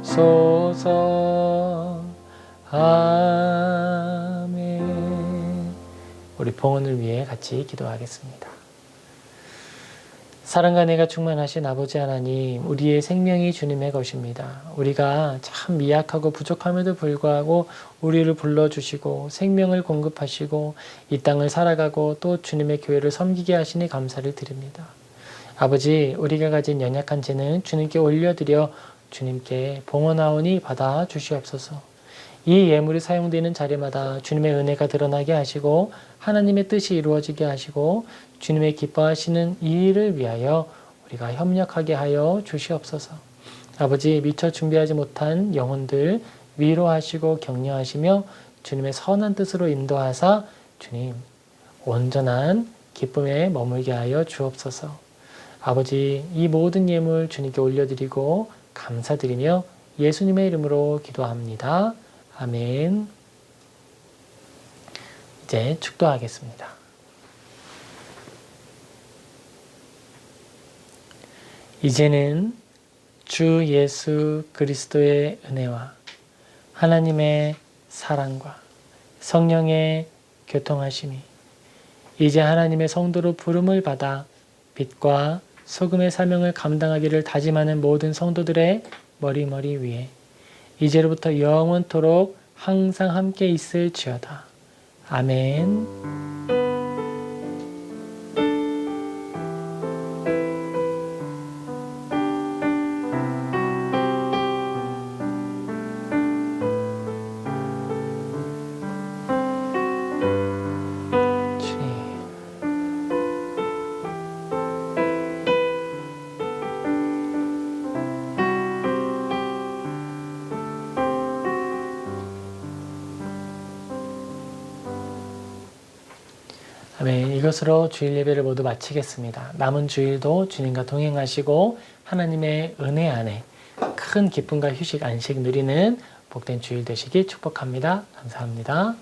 하소서. 아멘. 우리 봉헌을 위해 같이 기도하겠습니다. 사랑과 은혜가 충만하신 아버지 하나님, 우리의 생명이 주님의 것입니다. 우리가 참 미약하고 부족함에도 불구하고 우리를 불러주시고 생명을 공급하시고 이 땅을 살아가고 또 주님의 교회를 섬기게 하시니 감사를 드립니다. 아버지, 우리가 가진 연약한 죄는 주님께 올려드려 주님께 봉헌하오니 받아 주시옵소서. 이 예물이 사용되는 자리마다 주님의 은혜가 드러나게 하시고 하나님의 뜻이 이루어지게 하시고 주님의 기뻐하시는 이 일을 위하여 우리가 협력하게 하여 주시옵소서. 아버지, 미처 준비하지 못한 영혼들 위로하시고 격려하시며 주님의 선한 뜻으로 인도하사 주님 온전한 기쁨에 머물게 하여 주옵소서. 아버지, 이 모든 예물 주님께 올려드리고 감사드리며 예수님의 이름으로 기도합니다. 아멘. 이제 축도하겠습니다. 이제는 주 예수 그리스도의 은혜와 하나님의 사랑과 성령의 교통하심이 이제 하나님의 성도로 부름을 받아 빛과 소금의 사명을 감당하기를 다짐하는 모든 성도들의 머리 위에 이제로부터 영원토록 항상 함께 있을지어다. 아멘. 아멘. 이것으로 주일 예배를 모두 마치겠습니다. 남은 주일도 주님과 동행하시고 하나님의 은혜 안에 큰 기쁨과 휴식, 안식 누리는 복된 주일 되시길 축복합니다. 감사합니다.